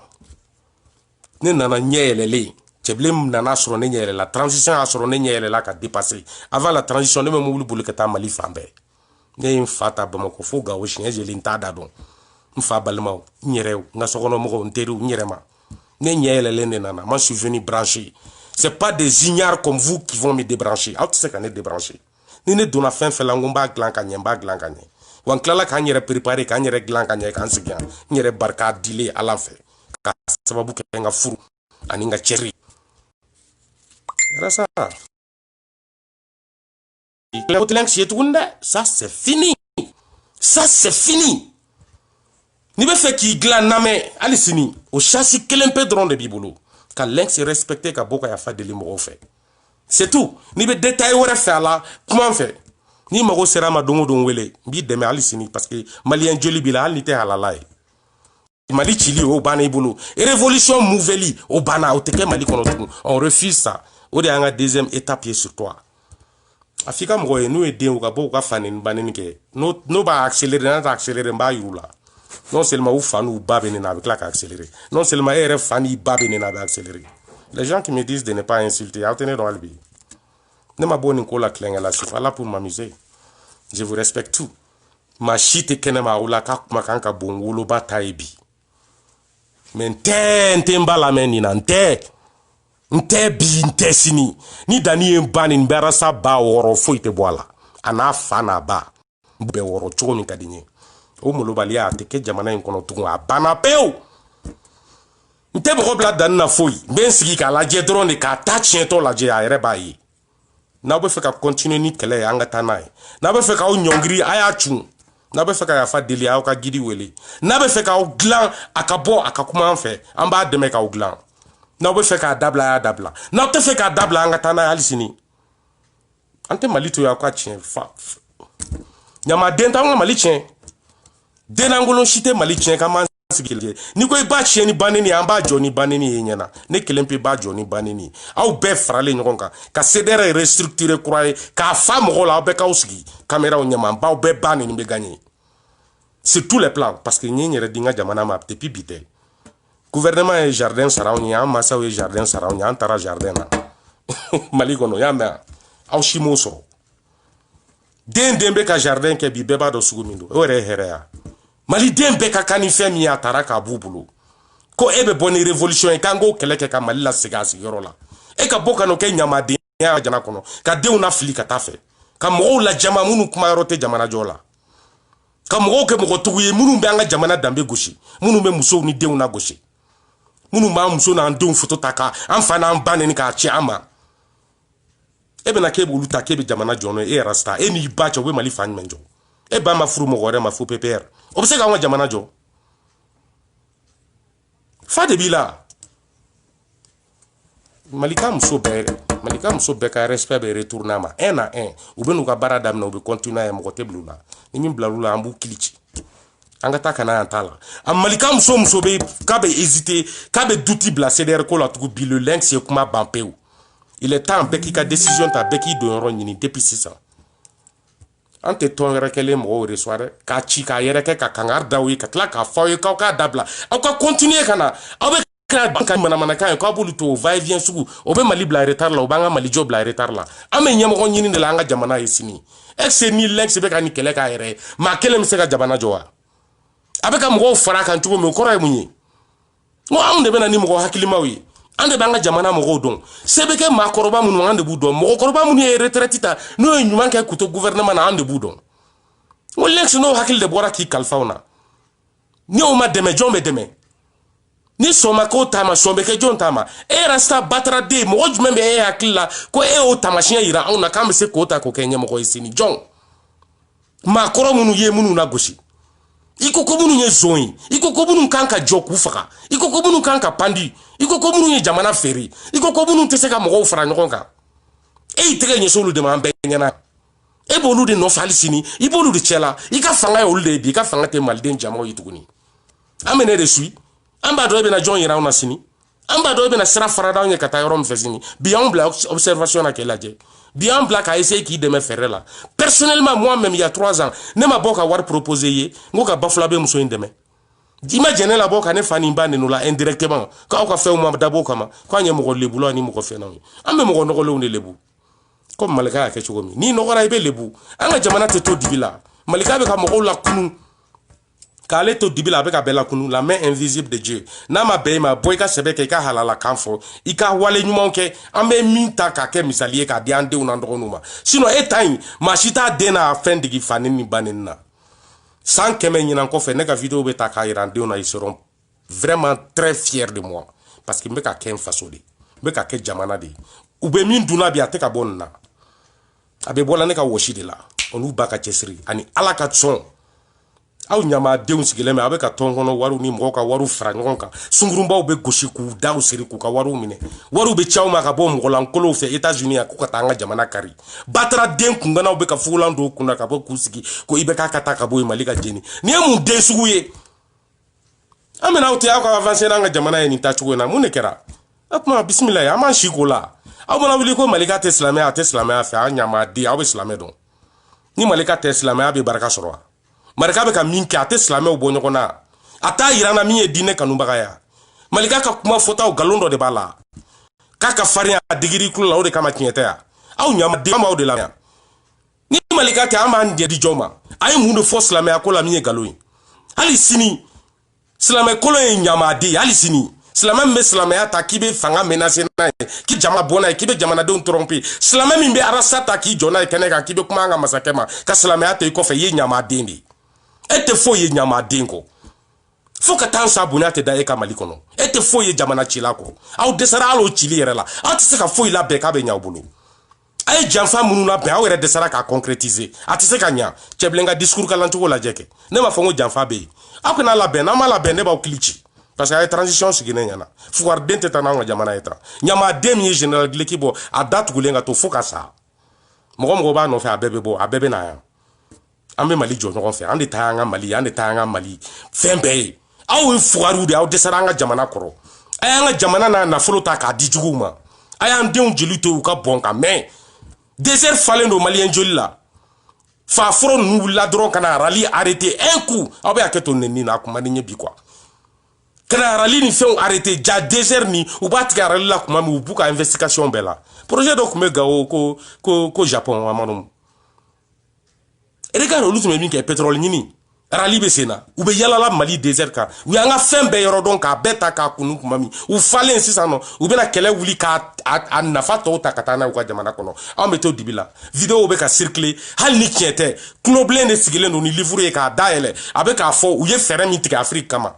ne nana nyelele cheblen nana soro ne nyele la transition a soro ne nyele la ka dépasser avant la transition ne me mobile bulu kata Mali fambe ne mfata bamako foga o shin je lintada don mfa balma nyerew nga sokono mo nteru nyerema ne nyelele ne nana moi je suis venu brancher. C'est pas des ignares comme vous qui vont me débrancher. Ah, tu sais qu'on est débranché. Ni ne donna fin fait l'angomba glankanye, mba glankanye. Wan klala kanyere préparé, kanyere glankanye, kansigyan. Nyere barka dile à l'enfer. Ka sababu kenga furu, aninga cherry. Grâce à ça c'est fini. Ça c'est fini. Ni be fait qui glan name, alisini. Au chassis kelempe dron de bibolo. Quand l'inx est respecté, quand beaucoup a fait de l'immoral fait. C'est tout. Ni be détail ou faire là, comment faire? Ni mago sera ma dongo don wele, bi deme alisini parce que malien joli bila ni te halalai. Mali chili au bana ibolo. Et révolution mouveli au bana au teke Mali kono. On refuse ça. Au de anga deuxième étape sur toi. Afrika mgoye nous aider ou gabo ka fanen banen ke. No ba accélérer mba yula. Non seulement ou fan ou babene avec la accélérer. Non seulement RF fan babene avec accélérer. Les gens qui me disent de ne pas insulter, attendez dans le billet. Ne m'a bonne la clingue là, c'est pas là pour m'amuser. Je vous respecte tout. Ma chite kenema ou la kak makanka bongolo bataibi. Mais nte mbala meni na nte bi nte sini. Ni dani mbani mbera sa ba woro foite boala. Ana fana ba. Mbe woro chogo mikadinye. O molobalia teke jamana inkono tunga bana peu nte mɔgɔ bila dan na foyi n bɛ n sigi k'a lajɛ dɔrɔn de k'a ta tiɲɛtɔ lajɛ a yɛrɛ b'a ye n'aw bɛ fɛ ka continuer ni kɛlɛ ye an ka taa n'a ye n'a bɛ fɛ k'aw ɲɔngiri a y'a cun n'a bɛ fɛ ka yafa deli a y'aw ka gidi wele n'a bɛ fɛ k'aw dilan a ka bɔ a ka kuma an fɛ an b'a dɛmɛ k'aw dilan n'aw bɛ fɛ k'a dabila a y'a dabila n'aw tɛ fɛ k'a dabila an ka taa n'a ye hali sini an tɛ Mali to yen aw ka tiɲɛ ɲamaden t'anw ka Mali tiɲɛ den lankolon si tɛ Mali tiɲɛ k'an b'an sigi ni ko i b'a tiɲɛ ni baneni an b'a jɔ ni baneni ye ɲɛna ne kelen pe b'a jɔ ni baneni aw bɛɛ faralen ɲɔgɔn kan ka CDR restructurer kura ye k'a fa mɔgɔw la aw bɛɛ k'aw sigi caméraw ɲɛma n b'aw bɛɛ ba nin bɛ gagner sur tous les plans parce que n ye n yɛrɛ di n ka jamana ma depuis bi tɛ gouvernement ye jardin sara anw ye an masaw ye jardin sara anw ye an taara jardin na Mali kɔnɔ y'a mɛn aw si m'o sɔrɔ den bɛ ka jardin kɛ bi bɛɛ b'a dɔn sugu min don o yɛrɛ ye hɛrɛya Mali den bɛɛ ka kan ni fɛn min ye a taara k'a b'u bolo ko e bɛ bɔ ni révolution ye k'an k'o kɛlɛ kɛ ka Mali la segin a sigiyɔrɔ la e ka bɔ ka n'o kɛ ɲamadenya ya jamana kɔnɔ ka denw na fili ka taa fɛ ka mɔgɔw la jama minnu kuma yɔrɔ tɛ jamana jɔ la ka mɔgɔw kɛ mɔgɔ tugu ye minnu bɛ an ka jamana danbe gosi minnu bɛ musow ni denw na gosi minnu b'an muso n'an denw foto ta ka an fa n'an ba neni k'a ci an ma e bɛna k'e b'olu ta k'e bɛ jamana jɔ n'o ye e yɛrɛ sita e n'i ba cɛ u bɛ Mali fan jumɛn jɔ e ba ma furu mɔgɔ wɛrɛ ma fo PPR o bɛ se k'an ka jamana jɔ fa de b'i la Malika muso bɛɛ ka respect bɛ retourner a ma un à un u bɛ n'u ka baara daminɛ u bɛ continuer ye mɔgɔ tɛ bila u la ni min bila l'u la an b'u kili ci an ka taa ka na yan t'a la a Malika muso bɛ k'a bɛ hésiter k'a bɛ duti bila CDR ko la tugun bi le lynx ye kuma ban pewu il est temps bɛɛ k'i ka décision ta bɛɛ k'i don yɔrɔ ɲini depuis sisan an tɛ tɔn wɛrɛ kɛlen mɔgɔw reçoit dɛ k'a ci k'a yɛrɛ kɛ ka kangari d'aw ye ka tila k'a fɔ aw ye k'aw k'a dabila aw ka continuer ka na aw bɛ ka manamanakan ye k'aw b'olu to o va-et-vient sugu o bɛ Mali bila retard la o b'an ka Mali jɔ bila retard la an bɛ ɲɛmɔgɔ ɲini de la an ka jamana ye sini est-ce que ni lynx bɛ ka nin kɛlɛ k'a yɛrɛ ye maa kelen bɛ se ka jamana jɔ wa a bɛ ka mɔgɔw fara kan cogo min o kɔrɔ ye mun ye n ko anw de bɛ na ni mɔgɔ hakilimaw ye an de b'an ka jamana mɔgɔw dɔn se bɛ kɛ maakɔrɔba minnu an de b'u dɔn mɔgɔkɔrɔba minnu ye retraite ta n'o ye ɲuman kɛ k'u to gouvernement na an de b'u dɔn n ko lynx n'o hakili de bɔra k'i kalifa na ni o ma dɛmɛ jɔn bɛ dɛmɛ ni sɔnma k'o taama sɔn bɛ kɛ jɔn taama e yɛrɛ sita batara den mɔgɔ jumɛn bɛ e hakili la ko e y'o taamasiyɛn yira anw na k'an bɛ se k'o ta k'o kɛ ɲɛmɔgɔ ye sini jɔn maakɔrɔ minnu ye minnu na gosi i ko minnu ye zon ye i ko minnu kan ka jɔ k'u faga i ko minnu kan ka pandi i ko minnu ye jamana feere i ko minnu tɛ se ka mɔgɔw fara ɲɔgɔn kan e y'i tɛgɛ ɲɛsin olu de ma an bɛɛ ɲɛna e b'olu de nɔfɛ hali sini i b'olu de cɛ la i ka fanga ye olu de ye bi i ka fanga tɛ maliden jamaw ye tuguni an bɛ ne de suit an b'a dɔn e bɛna jɔn yira anw na sini an b'a dɔn e bɛna sira fara d'anw ye ka taa yɔrɔ min fɛ sini bi anw bila observation na k'e lajɛ bi an bila k'a essayer k'i dɛmɛ fɛrɛ la personnellement moi-même il y a 3 ans ne ma bɔ ka wari proposer ye n ko ka Bafula bɛ muso in dɛmɛ i ma jɛn ne la bɔ ka ne fa ni ba ninnu la indirectement k'aw ka fɛnw ma dabɔ o kama k'an ye mɔgɔ lebula ni mɔgɔ fɛnnaw ye an bɛ mɔgɔ nɔgɔlenw de lebu comme Malika y'a kɛ cogo min n'i nɔgɔra i bɛ lebu an ka jamana tɛ to dibi la Malika bɛ ka mɔgɔw la kunu k'ale to dibi la a bɛ ka bɛɛ la kunu la main invisible de Dieu n'a ma bɛn i ma bɔ i ka sɛbɛ kɛ i ka halala kan fɔ i ka wale ɲumanw kɛ an bɛ min ta k'a kɛ misali ye k'a di an denw n'an dɔgɔninw ma sinon e ta in maa si t'a den n'a fɛn digi fa ni ba ni na san 100 ɲinan kɔfɛ ne ka vidéo bɛ ta k'a yira an denw na ils seront vraiment très fiers de moi parce que n bɛ ka kɛ n faso de n bɛ ka kɛ jamana de u bɛ min dunna bi a tɛ ka bɔ nin na a bɛ bɔla ne ka wɔsi de la olu ba ka cɛsiri ani Ala ka sɔn aw ɲamadenw sigilen bɛ a bɛ ka tɔn kɔnɔ wariw ni mɔgɔw ka wariw fara ɲɔgɔn kan sungurubaw bɛ gosi k'u daw siri k'u ka wariw minɛ wariw bɛ ci aw ma ka bɔ mɔgɔlankolow fɛ États-Unis yan k'u ka taa an ka jamana kari batara den kunganaw bɛ ka fugulan don u kunna ka bɔ k'u sigi ko i bɛ k'a ka taa ka bɔ yen Mali ka jeni nin ye mun den sugu ye an bɛna aw tɛ aw ka avancer n'an ka jamana ye nin tacogo in na mun de kɛra a kuma bisimila an m'an si k'o la aw mana wuli ko Malika tɛ silamɛya a tɛ silamɛya fɛ a ɲamaden aw bɛ silamɛ dɔn ni Malika tɛ silamɛya bɛ barika sɔrɔ wa Malika bɛ ka min kɛ a tɛ silamɛw bɔ ɲɔgɔn na a t'a yira na min ye diinɛ kanubaga ye Malika ka kuma fɔtaw nkalon dɔ de b'a la k'a ka farin a digiri kulo la o de kama tiɲɛ tɛ yan aw ɲamaden an b'aw de la ni Malika tɛ an b'an jɛ di jɔn ma a ye mun de fɔ silamɛya ko la min ye nkalon ye hali sini silamɛ kolon ye ɲamaden hali sini silamɛ min bɛ silamɛya ta k'i bɛ fanga menacer n'a ye k'i jama bɔ n'a ye k'i bɛ jamanadenw tromper silamɛ min bɛ arasa ta k'i jɔ n'a ye kɛnɛ kan k'i bɛ kuma an ka masakɛ ma ka silamɛya to i kɔfɛ i ye ɲamaden de ye e tɛ foyi ye ɲamaden kɔ Faut que tan sa bonya te da e ka Mali kono e te foye jamana chila ko aw desara alo chili yere la aw te se ka foye la be ka be nya bulu ay janfa munu na be aw yere desara ka concrétiser ati se ka nya cheblenga discours ka lantugo la jeke ne ma fongo janfa be aw kana la be na ma la be ne ba klichi parce que ay transition sigine nyana fuwar dente tananga jamana etra nyama demi general de l'équipe a date gulenga to foka sa mo ba no fa abebe bo abebe na ya ambe Mali jo no fa ande tanga Mali fembe aw fuwaru de aw desaranga jamana koro ayanga jamana na folo ta ka di juguma ayan deun jelito ka bonka mais désert falen do malien jolila fa foro nou la dron kana rali arrêté un coup aw be aketo nenni na kuma ni bi quoi kana rali ni feu arrêté ja désert ni ou bat ka rali la kuma mu buka investigation bela projet do kuma gawo ko Japon amano regarde l'outil me ke pétrole ni rali be sena ou be yala la Mali désert ka ou yanga fembe yoro donc ka beta ka kunu kumami ou falen sisano ou be na kele wuli ka nafa to ta katana ko jamana kono am beto dibila vidéo be ka circuler hal ni kiete cloblé ne sigile no ni livre ka daele avec a fo ou ye fere mi tika Afrique kama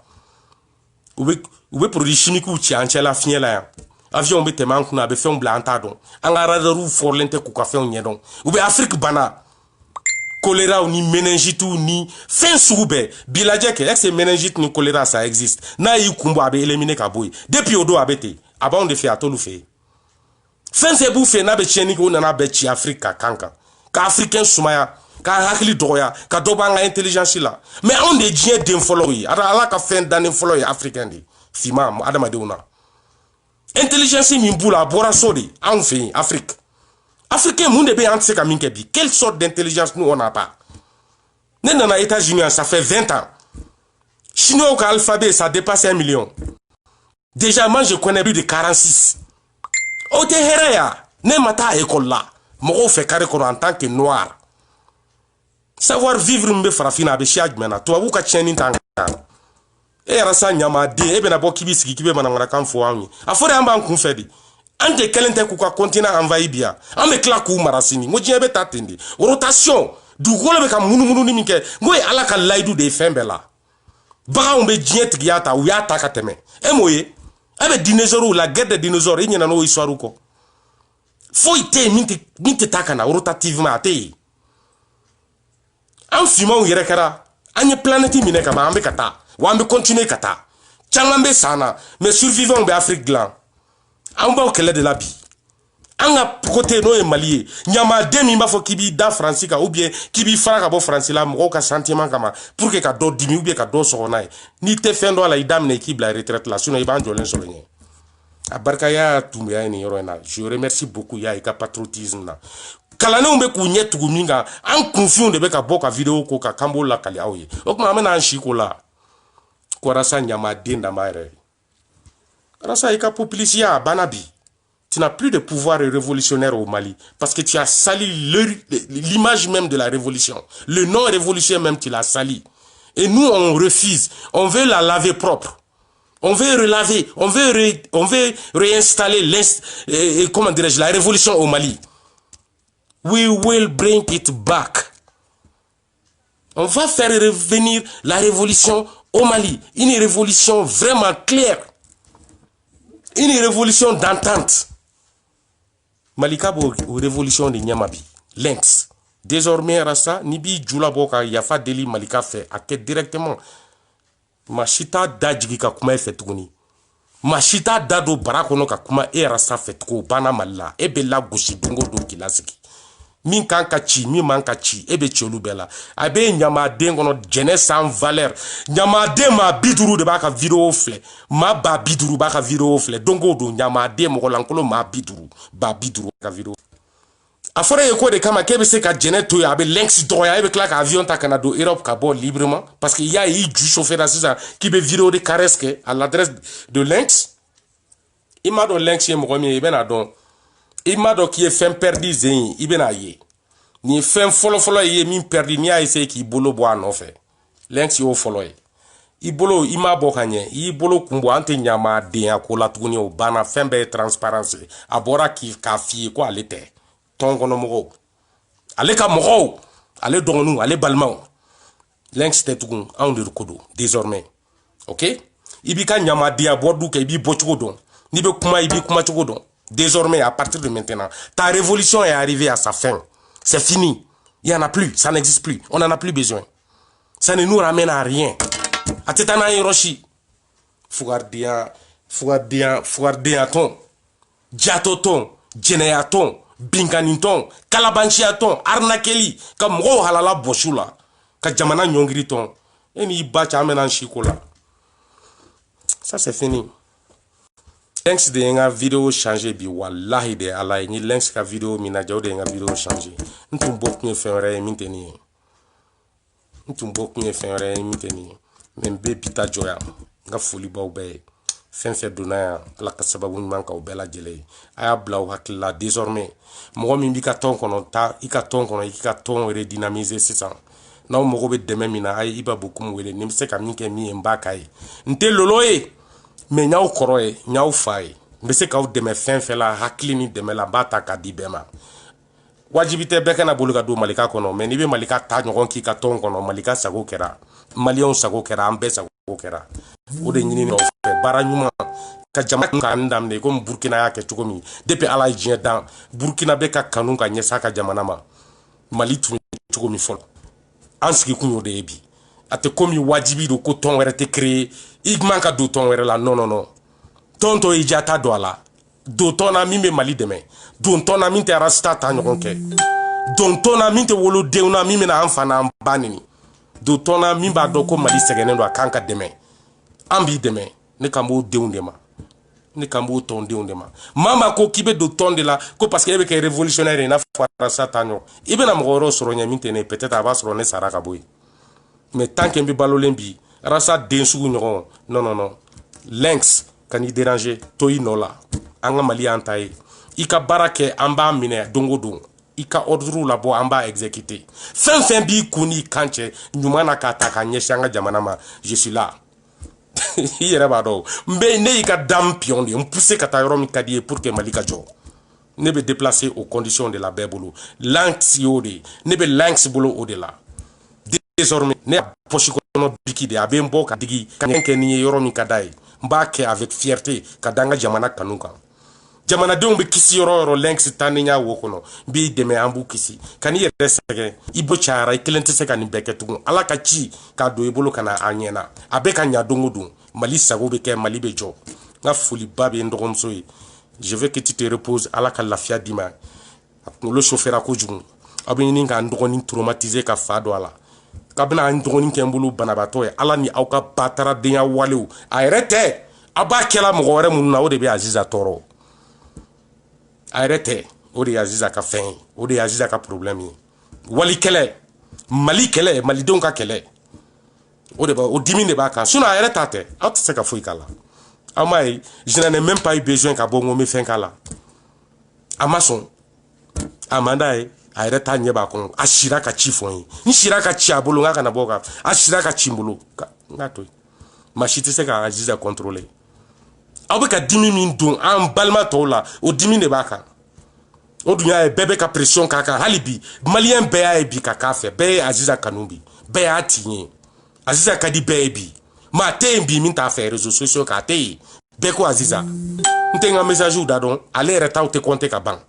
ou be produit chimique ou ti anchela fiela ya avion be teman kuna be fe on blanta don angara ru for lente ku ka fe on yedon ou be Afrique bana choléra ou ni méningite ou ni fin soube biladje que ex méningite ni choléra ça existe na yi kumbo abe éliminer ka boy depuis odo abete aba on de fait atolu fait fin se bou fait na be cheni ko na be chi Afrique kanka ka africain soumaya ka hakli doya ka dobanga intelligence la mais on de dien d'infolo yi ala ka fin dan infolo yi africain di fima adama de una intelligence mi bula bora sodi en fait Afrique Africain, monde bien anti ka minke bi. Quelle sorte d'intelligence nous on n'a pas? Nous dans les États-Unis, ça fait 20 ans. Chinois au alphabet, ça dépasse 1 million. Déjà, moi je connais plus de 46. Au Tehereya, ne mata école là. Moi fait carré en tant que noir. Savoir vivre mbe farafina be chiaj mena. Toi vous ka cheni tanga. E rasa nyama de e be na bo kibi siki kibe manangara kan fo anyi. Afore amba nkun fedi. Ante kelente kuka continent envahi bien ame kla ku marasini mo jiebe tatindi rotation du gole be ka munu ni minke ngoy ala ka laidu de fembela baga on be jiet giata ou yata kateme e moye abe dinosaure la guerre des dinosaures nyina no histoire ko foite minte takana rotativement ate en fumant yere kara anye planète mine ka ba ambe kata wa ambe continuer kata changambe sana mais survivants be Afrique gland an ba kele de la bi an ga côté no e Mali nyama demi ma fo kibi da francika ou bien kibi fara ka bo franci la mo ka sentiment kama pour que ka do dimi ou bien ka do sokona ni te fendo la idam ne équipe la retraite la sino iban jolen solenye abarka ya tumya ni yoro na je remercie beaucoup ya ka patriotisme na kala ne umbe ku nyetu minga an confiant de be ka boka vidéo ko ka kambo la kali aoye okuma amena an shiko la ko rasa nyama denda maire rasa ika populicia banabi. Tu n'as plus de pouvoir révolutionnaire au Mali parce que tu as sali l'image même de la révolution. Le nom révolution même tu l'as sali. Et nous on refuse. On veut la laver propre. On veut relaver. On veut réinstaller comment dirais-je la révolution au Mali. We will bring it back. On va faire revenir la révolution au Mali. Une révolution vraiment claire. Une révolution d'entente. Malika bo révolution de Nyamabi. Lynx. Désormais, Rassa, Nibi Djoula Boka, Yafa Deli Malika fait, à directement. Machita Dajigika Kuma fait tourni. Machita Dado Barakono Kakuma et Rassa fait ko Bana Malla. Ebe la Gushi Dungo do Kilasiki. Min kankachi, min mankachi, ebe cholu bela. Abe nyama dengono jene sans valeur. Nyama de ma biduru de baka vidéo fle. Ma ba biduru baka vidéo fle. Dongo do nyama de mo lankolo ma biduru. Ba biduru baka vidéo. Afore yeko de kama kebe se ka jene to ya abe lynx droya ebe klak avion ta Canada Europe ka bo librement parce qu'il y a eu du chauffeur assistant qui be vidéo de caresque à l'adresse de lynx. Il m'a donné lynx yemo komi ebe na don. Ima do qui est fin perdu zin ibena ye ni fin folo ye min perdu ni a essayer ki bolo bo an ofe lynx yo folo ye i bolo ima bo kanye i bolo kumbo ante nyama de akola tuguni o bana fembe transparence abora ki ka fi ko alete tongo no mo ale ka mo ale donu ale balma lynx te tugun on de kodo désormais ok ibi ka nyamadia bodu ke ibi bochugo don ni be kuma ibi kuma chugo don. Désormais à partir de maintenant ta révolution est arrivée à sa fin. C'est fini. Il y en a plus, ça n'existe plus. On en a plus besoin. Ça ne nous ramène à rien. Atetana Hiroshi. Fouardia ton, Jatoton, Jeneaton, Binkaninton, Kalabanchiaton, Arnakeli, comme Ro Halala Boshula, Kajamana Nyongriton, et ni bacha amenan chikola. Ça c'est fini. Links de nga vidéo changé bi wallahi de ala ni links ka vidéo mina jaw de nga vidéo changé. Ntum bok ni fenre miteni. Ntum bok ni fenre miteni. Membe pita joya. Nga foli baw be fen fe dona la ka sababu man ka obela jele aya blaw hakilla désormais mo mi bi ka ton kono ta i ka ton kono i ka ton redynamiser c'est ça na mo go be deme mina ay iba bokum wele nim se ka mi ke mi mba kai nte loloe me nyaw koroe nyaw fay mbe se ka o deme fen fe la haklini deme la bata ka dibema wajibite beka na boluka do malika kono me ni be malika ta nyon ki ka ton kono malika sago kera malion sago kera ambe sago kera o de nyini no fe baranyuma ka jama ka ndamne ko Burkina yake tukomi depuis ala jien dan Burkina be ka kanun ka nyesa ka jamana ma Mali tu tukomi folo ansiki kunyo de ebi ate komi wajibi do ko ton were te créer igman ka do ton were la non tonto ijata do ala do ton na mimbe Mali deme do ton na minte rasta ta nyokonke do ton na minte wolo de na mime na amfana banini do ton na mimba do ko Mali segene do akanka deme ambi deme ne kambo deundema ne kambo ton deundema mama ko kibe do ton de la ko parce que ebe ke révolutionnaire na fara satanyo ibe na mgoro soro nyaminte ne peut-être aba soro ne saraka boy mais tant que mbi balolembi rasa densugu nyon non links kan y déranger toyi nola anga Mali antai ika barake amba mine dongo ika ordre la bo amba exécuter fin bi kuni kanche nyumana ka taka nyeshanga jamana ma je suis là. Yere ba do mbe ne yika dampion de pousser kata yoro mi kadie pour que Malika jo ne be déplacer aux conditions de la bebulu lanks yode ne be lanks bolo au delà désormais ne pochiko no biki de abembo ka digi kanke ni yoro mi kadai mbake avec fierté kadanga jamana kanuka jamana de be kisi yoro lanks taninya wokono bi deme ambu kisi kani yere sege ibo chara ikelente se kan beketu ala ka chi ka do ibolo kana anyena abeka nya dongodu Mali sago be ke Mali be jo nga foli babe ndogomso yi je veux que tu te reposes ala ka lafia dima le chauffeur a ko jugu abini nga ndogoni traumatisé ka fado ala kabina ndogoni kembulu banabato e ala ni auka batara denya walew arrête aba kela mo gore mun na o de be Aziza toro arrête o de Aziza ka fin o de Aziza ka problème wali kele Mali kele Mali don ka kele o de ba o dimine ba kan suna arrête ate out se ka foi kala amai je n'en ai même pas eu besoin ka bongo me fin kala amason amanda e arrête anye ba kon ashira ka chifon ni shira ka chi abolo nga kana boka ashira ka chimbolo ngato machite se ka Aziza contrôler abeka dimi min don an balma tola o dimi ne baka o dunya e bebe ka pression kaka halibi malien be ya bi kaka fe be Aziza kanumbi be ya tinye Aziza kadi baby ma te mbi min ta faire réseaux sociaux ka te be ko Aziza ntenga message ou dadon aller reta ou te compter ka ban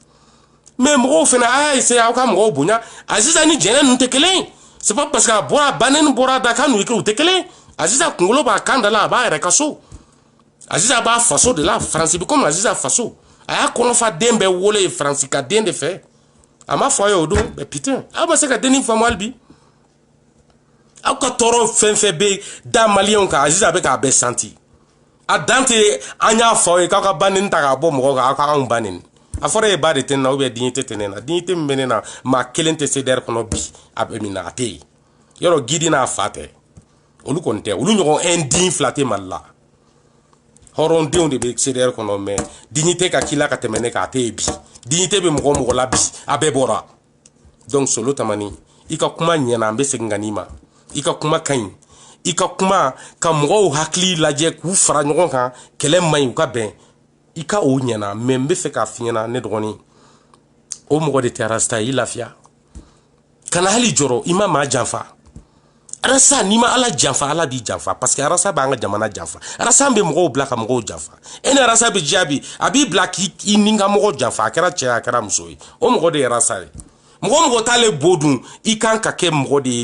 mais mo fena ay c'est auka mo bunya Aziza ni jenen nte kelen c'est pas parce que bora banen bora da kanu ikru te kelen Aziza kungolo ba kandala ba rekaso Aziza ba faso de la France bi comme Aziza faso aya kono fa dembe wole France ka dende fe ama foyo do be putain aba se ka deni famal bi aka toro fenfebe da Malien ka Aziza be ka be santi adante anya foye ka banin ta ka bo mo ka ka banin afore e ba de ten na obe dignité tenena dignité menena ma kelente se der kono bi abemina ate yoro gidi na fate olu konte olu nyogo indigne flatter malla horon de on de be se der kono me dignité ka kila ka temene ka ate bi dignité be mo la bi abebora donc solo tamani ika kuma nyana mbe se nganima ika kuma kain ika kuma ka mgo hakli laje ku fara nyogon kan kele may ka ben ika o nyana membe fe ka fiena ne dogoni o mgo de terrasta ilafia kana hali joro ima ma janfa arasa ni ma ala janfa ala bi janfa parce que arasa ba nga jamana janfa arasa be mo bla ka mo janfa en arasa be jabi abi black i ninga mo janfa akara che akara msoyi o mo de arasa mo tale bodun i kan ka ke mo de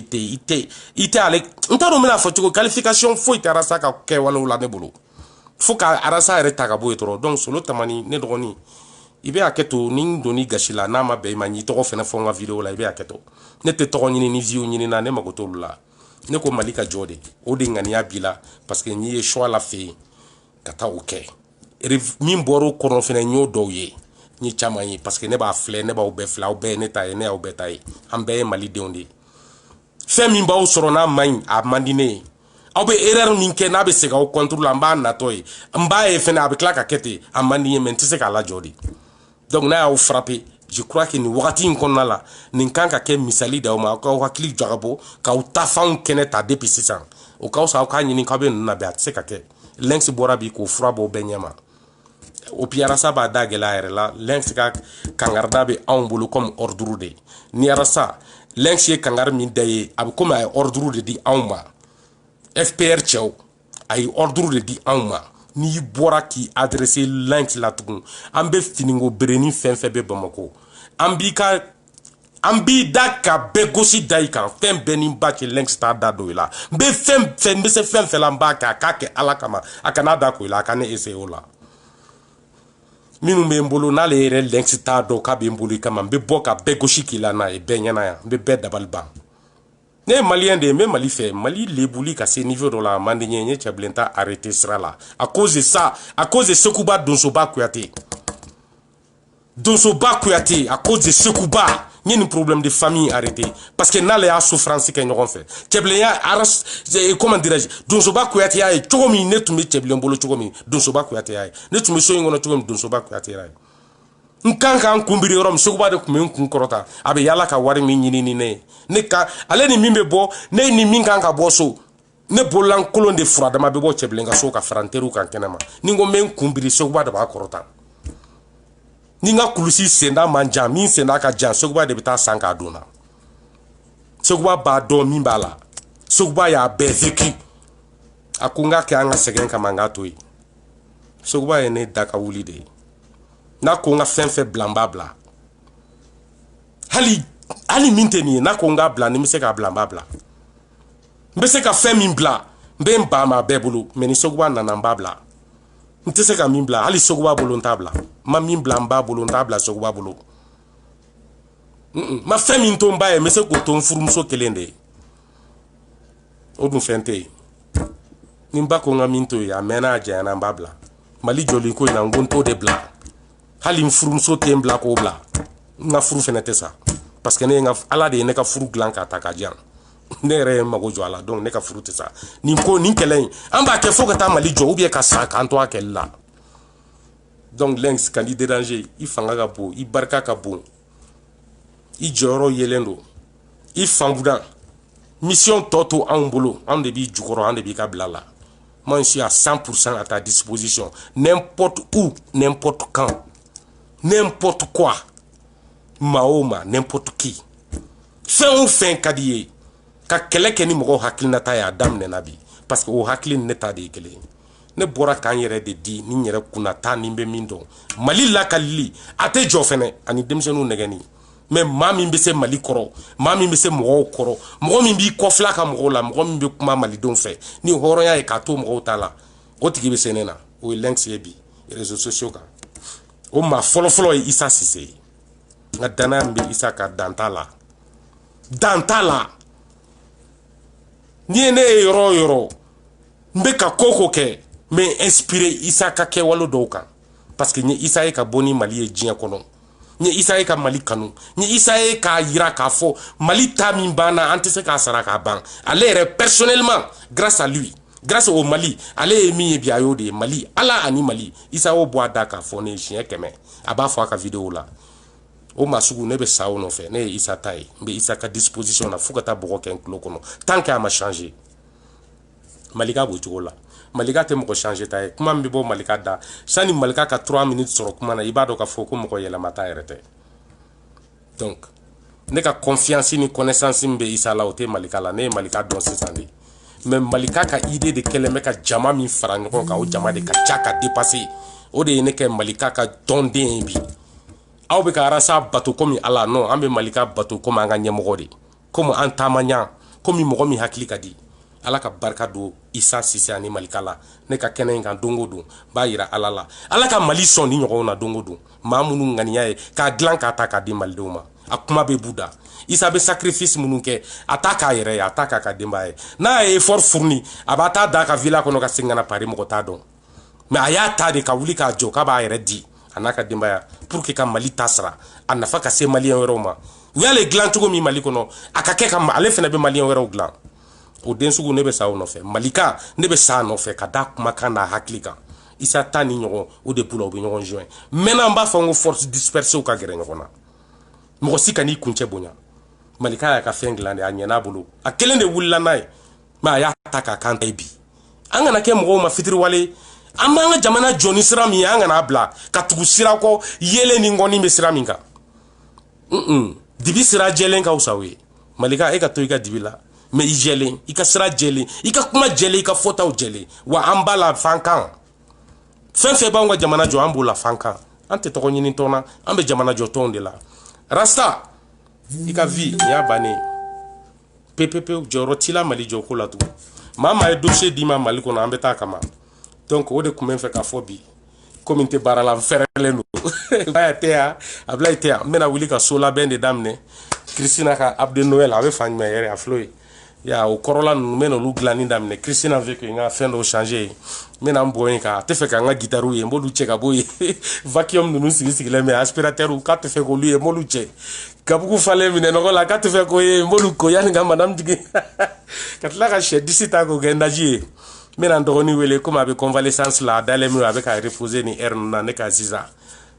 ite ale ntaro mina fo tuko qualification fo ite arasa ka ke wala la ne bolo fo ka arasa re ta ka boy toro donc solo tamani ne dogoni ibe aketo ning doni gashila na ma be ma ni to fena fo nga video la ibe aketo ne te to ni view ni na ne magoto la ne ko malika jode o de ngani abila parce que ni e choix la fe kata oké min boro kono fena nyo doye ni chama yi parce que ne ba flé ne ba obe fla obe ne ta ne obe tai ambe mali de onde fe min ba o soro na man a mandine obe erreur min ke na be se ga o contrôle amba na toy mba e fena be klaka kete amandine men tise ka la jodi donc na o frappé je crois que ni wakati nkonna la ni kanka ke misali da o ma ka hakili jagabo ka o ta faun keneta depuis 600 o ka o sa o ka nyini ka be na be atse ka ke lenx bora bi ko frabo benyama o piara sa ba da gela la lenx ka kangarda be en bolo comme ordre de ni arasa lenx ye kangar min daye ab comme ay ordre de di en FPR Tchao ay ordre de di en ni bora ki adresser lenx la tugun ambe finingo bereni fenfe be bamako ambi daka be gosi daika fem benin ba ki lenx ta da do la be fem be se fem fe lamba ka ke alakama akana da ko la kana ese ola minu be mbolo na le re lenx ta do ka be mbolo kama be boka be gosi ki la na e be nyana ya be dabalba ne malien de même mali fait mali lebouli ka ce niveau de la mandinye tchablenta arrêté sera là à cause de ça à cause de Sekouba Donsoba Kouyaté à cause de Sekouba il y a un problème de famille arrêté parce que n'a les souffrance que nous fait tchablenya aras comment dirais-je Donsoba Kouyaté ay chogomi ne tumé tchablen bolo chogomi Donsoba Kouyaté ay ne tumé so ngono chogomi Donsoba Kouyaté ay nkanka nkumbiri rom Sekouba de kumen kunkorota abe yala ka wari mi nyini ne ka ale ni mimbe bo ne ni minga ka boso ne bolan kolon de furada ma be bo cheblenga so ka franteru kan kenema ningo men kumbiri Sekouba de ba korota ninga kulusi senda manja min senda ka jan Sekouba de bita sanka dona Sekouba ba do min bala Sekouba ya be vécu akunga ke anga segen ka manga toyi Sekouba ene daka wuli de na ko nga fenfe blamba bla hali minteni na ko nga bla ni mi se ka blamba bla mbe se ka femi bla mbe mba ma bebulu meni Sekouba nana mbabla nte se ka min bla hali Sekouba bulu ntabla ma min bla mba bulu ntabla Sekouba bulu ma femi ntomba e me se ko ton furumso kelende odun fente ni mba ko nga minto ya mena aja na mbabla mali joli ko ina ngonto de bla hali mfurumso tembla ko bla nga furu fenete sa parce que ne nga ala de ne ka furu glan ka ta ka jan ne re mago jo ala donc ne ka furu te sa ni ko ni kelen amba ke fo ka ta mali jo ou bien ka sa kan to akel la donc lenx kan di déranger i fanga ka bo i barka ka bo i joro yelendo i fanguda mission toto en bolo en debi jukoro en debi ka blala moi je suis à 100% à ta disposition n'importe où n'importe quand n'importe quoi Mahoma n'importe qui fin ou fin kadiye ka keleke ni mogo hakilina ta ya dam ne nabi parce que o hakilin ne ta de kele ne bora kan yere de di ni yere kuna ta ni be mindo mali la kalili ate jo fene ani demsenu negeni mais mami be se mali koro mami be se mogo koro mogo mi bi kofla ka mogo la mogo mi be kuma mali don fe ni horo ya e ka to mogo ta la o tigi be senena o links yebi réseaux sociaux ka o ma folo Issa Cissé nga dana mbe Issa ka dantala ni ne yoro mbe ka koko ke me inspiré Issa ka ke walo doka parce que ni Issa e ka boni mali e jien kono ni Issa e ka mali kanu ni Issa e ka yira ka fo mali tamin bana antese ka saraka ban ale personnellement grâce à lui grâce au Mali allez mi biayo de Mali ala ani Mali Issa o boa daka fone chien keme aba fo aka vidéo la o masugu ne be sawo no fe ne Issa tay mbe Issa ka disposition na fukata boko ken klo kono tant que ma changer Malika bo tugola Malika te mo changer tay kuma mbi bo Malika da sani Malika ka 3 minutes soro kuma na ibado ka fo ko mo ko yela mata erete donc ne ka confiance ni connaissance mbe Isa la o te Malika la, ne Malika don sisan de. Mais Malika ka idée de kɛlɛ ka jama min fara ɲɔgɔn kan o jama de ka ca ka dépasser. O de ye ne kɛ Malika ka tɔnden bi. Aw bɛ ka arasa bato komi ala non an bɛ Malika bato komi an ka ɲɛmɔgɔ de. Comme an taama ɲa komi mɔgɔ min hakili ka di. Ala ka barika don Isa Sise ani Malika la. Ne ka kɛnɛ in kan don o don b'a yira ala la. Ala ka Mali sɔn ni ɲɔgɔnw na don o don. Maa minnu ŋaniya ye k'a dilan k'a ta k'a di malidenw ma. A kuma bɛ buda. Isa bɛ sacrifice minnu kɛ a t'a k'a yɛrɛ ye a t'a k'a ka denbaya ye. N'a ye effort fourni a b'a ta da ka villa kɔnɔ ka segin ka na Paris mɔgɔ t'a dɔn. Mais a y'a ta de ka wuli k'a jɔ k'a b'a yɛrɛ di a n'a ka denbaya pour que ka Mali ta sara a nafa ka se maliyɛn wɛrɛw ma. U y'ale dilan cogo min Mali kɔnɔ a ka kɛ ka ale fɛnɛ bɛ maliyɛn wɛrɛw dilan. O den sugu ne bɛ sa o nɔfɛ. Malika ne bɛ sa a nɔfɛ ka da kumakan n'a hakili kan. Isa ta ni ɲɔgɔn o de b'u la u bɛ ɲɔgɔn joint. Maintenant n b'a fɔ n ko force dispersée ka gɛrɛ ɲɔgɔn na. Mɔgɔ si ka n'i kuncɛ bonya. Malika y'a ka fɛn dilan de a ɲɛn'a bolo. A kelen de wulila n'a ye. Mais a y'a ta k'a kan ta bi. An kana kɛ mɔgɔw ma fitiriwale. An b'an ka jamana jɔ ni sira min ye an kana bila ka tugu sira kɔ yelen ni ngɔni bɛ sira min kan. Dibi sira jɛlen ka wusa o ye. Malika e ka to i ka dibi la. Mais i jɛlen i ka sira jɛlen i ka kuma jɛlen i ka fɔtaw jɛlen wa an b'a la fan kan. Fɛn fɛn b'anw ka jamana jɔ an b'o la fan kan. An tɛ tɔgɔ ɲini tɔn na an bɛ jamana jɔ tɔnw de la. Rasta i ka vie nin y'a bannen pepepewu jɔyɔrɔ t'i la Mali jɔ ko la tugun. Maa maa ye dossier d'i ma Mali kɔnɔ an bɛ taa kama. Donc o de kun bɛ n fɛ k'a fɔ bi komi n tɛ baara la n fɛrɛlen don. Baya tɛ yan Ablaye tɛ yan n bɛna wuli ka so labɛn de daminɛ. Christina ka Abde Noël a bɛ fan jumɛn yɛrɛ a filɛ ya o kɔrɔla ninnu n bɛna olu dilanni daminɛ. Christina veut que n ka fɛn dɔw changer yen n bɛna n bɔ yen kan a tɛ fɛ ka n ka guitare ye n b'olu cɛ ka bɔ yen. Vacuum ninnu sigilen bɛ aspirateur k'a tɛ fɛ k'olu ye n b'olu cɛ. Kabugu falen minɛ nɔgɔ la k'a tɛ fɛ k'o ye n b'olu ko yanni ka madame jigin. Ka tila ka sɛ disi ta k'o kɛ naji ye. N bɛna n dɔgɔnin wele komi a bɛ convalescence la a dalen min a bɛ ka reposer ni heure ninnu na ne ka sisan.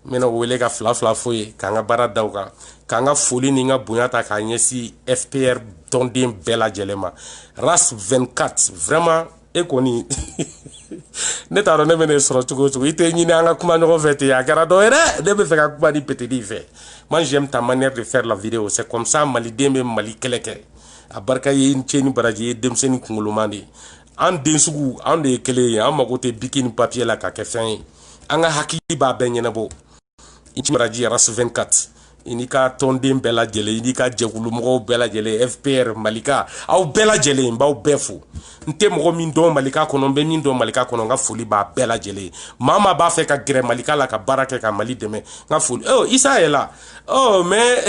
N bɛna o wele ka fila fɔ ye k'an ka baara da o kan k'an ka foli ni n ka bonya ta k'a ɲɛsin FPR tɔnden bɛɛ lajɛlen ma. RAS 24 vraiment e kɔni ne t'a dɔn ne bɛ ne sɔrɔ cogo o cogo i tɛ ɲini an ka kuma ɲɔgɔn fɛ ten a kɛra dɔ ye dɛ ne bɛ fɛ ka kuma ni petedi fɛ. Moi j'aime ta manière de faire la vidéo c'est comme ça maliden bɛ Mali kɛlɛ kɛ a barika ye n cɛ ni baraji ye denmisɛnnin kunkoloman de ye. An den sugu an de ye kelen ye an mago tɛ biki ni papier la ka kɛ fɛn ye an ka hakili b'a bɛɛ ɲɛnabɔ. I ci baraji RAS 24 i n'i ka tɔnden bɛɛ lajɛlen i n'i ka jɛkulumɔgɔw bɛɛ lajɛlen FPR Malika aw bɛɛ lajɛlen n b'aw bɛɛ fo. N tɛ mɔgɔ min dɔn Malika kɔnɔ n bɛ min dɔn Malika kɔnɔ n ka foli b'a bɛɛ lajɛlen. Maa maa b'a fɛ ka gɛrɛ Malika la ka baara kɛ ka Mali dɛmɛ n ka foli. Oh Isa est là. Oh mais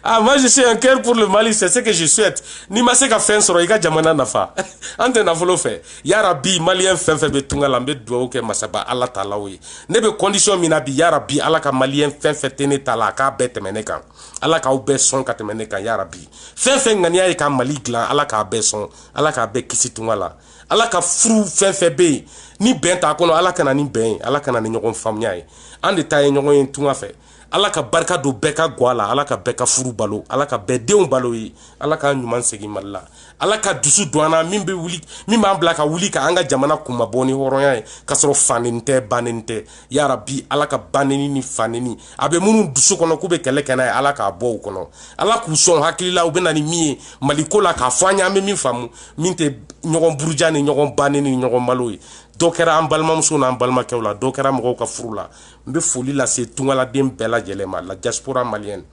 ah moi je suis un cœur pour le Mali c'est ce que je souhaite. Ni ma se ka fɛn sɔrɔ i ka jamana nafa. An tɛ nafolo fɛ. Yarabi maliyɛn fɛn fɛn bɛ tunga la n bɛ dugawu kɛ masaba Ala taalaw ye. Ne bɛ condition min na bi yarabi Ala ka maliyɛn fɛn fɛn tɛ ne ta la a k'a bɛɛ tɛmɛ ne kan. Ala k'aw bɛɛ sɔn ka tɛmɛ ne kan yarabi. Fɛn fɛn ŋaniya ye ka Mali dilan Ala k'a bɛɛ sɔn. Ala k'a bɛɛ kisi tunga la. Ala ka furu fɛn fɛn bɛ yen ni bɛn t'a kɔnɔ Ala kana ni bɛn ye Ala kana ni ɲɔgɔn faamuya ye. An de ta ye ɲɔgɔn ye tunga fɛ. Ala ka barika don bɛɛ ka gwa la Ala ka bɛɛ ka furu balo Ala ka bɛɛ denw balo ye Ala ka ɲuman segin Mali la Ala ka dusu don an na min b'an bila ka wuli ka an ka jamana kunba bɔ ni hɔrɔnya ye ka sɔrɔ faneni tɛ baneni tɛ yarabi Ala ka baneni ni faneni a bɛ minnu dusu kɔnɔ k'u bɛ kɛlɛ kɛ n'a ye Ala k'a bɔ u kɔnɔ Ala k'u sɔn hakili la u bɛ na ni min ye Mali ko la k'a fɔ an ye an bɛ min faamu min tɛ ɲɔgɔn buruja ni ɲɔgɔn baneni ni ɲɔgɔn malo ye dɔ kɛra an balimamuso n'an balimakɛw la dɔ kɛra mɔgɔw ka furu la n bɛ foli lase tungaladen bɛɛ lajɛlen ma la diaspora malienne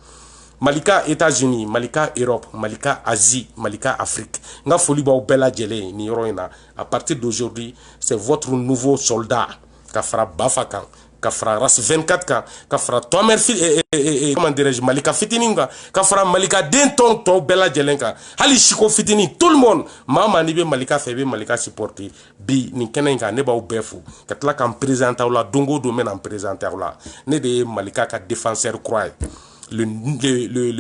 Malika États-Unis Malika Europe Malika Asie Malika Afrique n ka foli b'aw bɛɛ lajɛlen ye nin yɔrɔ in na à partir d'aujourd'hui c'est votre nouveau soldat ka fara Bafa kan ka fara RAS 24 kan ka fara Tɔmɛr comment dirais-je Malika fitinin kan ka fara Malika den tɔn tɔw bɛɛ lajɛlen kan hali siko fitinin tout le monde maa maa n'i bɛ Malika fɛ i bɛ Malika supporter bi nin kɛnɛ in kan ne b'aw bɛɛ fo ka tila ka n présenter aw la don o don n bɛna n présenter aw la ne de ye Malika ka défenseur croix ye le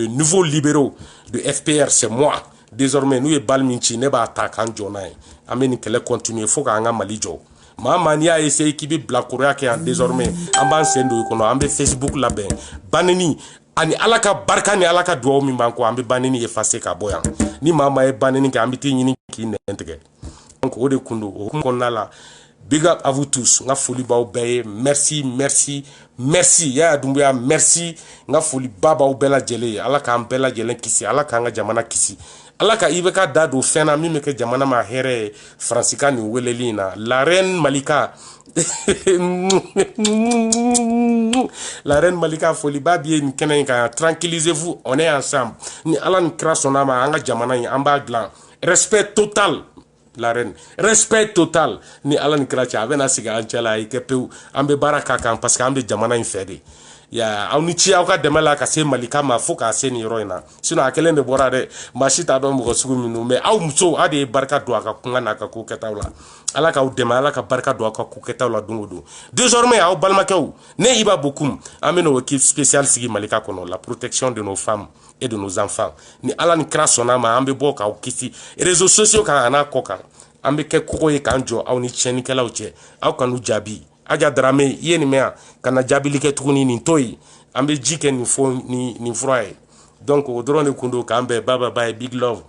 nouveau libéraux de FPR c'est moi désormais n'u ye bal min ci ne b'a ta k'an jɔ n'a ye an bɛ nin kɛlɛ continuer fo k'an ka Mali jɔ maa maa n'i y'a essayer k'i bɛ bilakoroya kɛ yan désormais an b'an sen don i kɔnɔ an bɛ Facebook labɛn baneni ani Ala ka barika ni Ala ka dugawu min b'an kɔ an bɛ baneni effacer ka bɔ yan ni maa maa ye baneni kɛ an bɛ t'i ɲini k'i nɛn tigɛ donc o de kun don o hukumu kɔnɔna la big up à vous tous n ka foli b'aw bɛɛ ye merci merci merci Yaya Doumbouya merci nga foli baba u bela jele ala k'an bela jelen kisi ala k'an ka jamana kisi ala ka IBK da do fɛn na min bɛ kɛ jamana ma hɛrɛ Faransikan nin weleli na la reine Malika la reine Malika foli ba bi nin kɛnɛ in kan tranquillisez-vous on est ensemble ni ala ni kira sɔnna ma an ka jamana in an b'a dilan respect total la reine respect total ni ala ni kira cɛ a bɛna sigi an cɛla i kɛ pewu an bɛ baara k'a kan parce que an bɛ jamana in fɛ de ya aw ni ci aw ka dɛmɛ la ka se Malika ma fo k'a se nin yɔrɔ in na sinon a kelen de bɔra dɛ maa si t'a dɔn mɔgɔ sugu minnu mais aw musow aw de ye barika don a ka kunga n'a ka ko kɛtaw la ala k'aw dɛmɛ ala ka barika don a ka ko kɛtaw la don o don désormais aw balimakɛw ne Iba Bokoum an bɛ n'o équipe spéciale sigi Malika kɔnɔ la protection de nos femmes et de nos enfants ni ala ni kira sɔnna ma an bɛ bɔ k'aw kisi réseaux sociaux kan a n'a kɔ kan an bɛ kɛ kogo ye k'an jɔ aw ni tiɲɛnikɛlaw cɛ aw kan'u jaabi Aja Darame i ye nin mɛn yan ka na jaabili kɛ tuguni nin to yen an bɛ ji kɛ nin fura ye donc o dɔrɔn de kun don k'an bɛn bye bye big love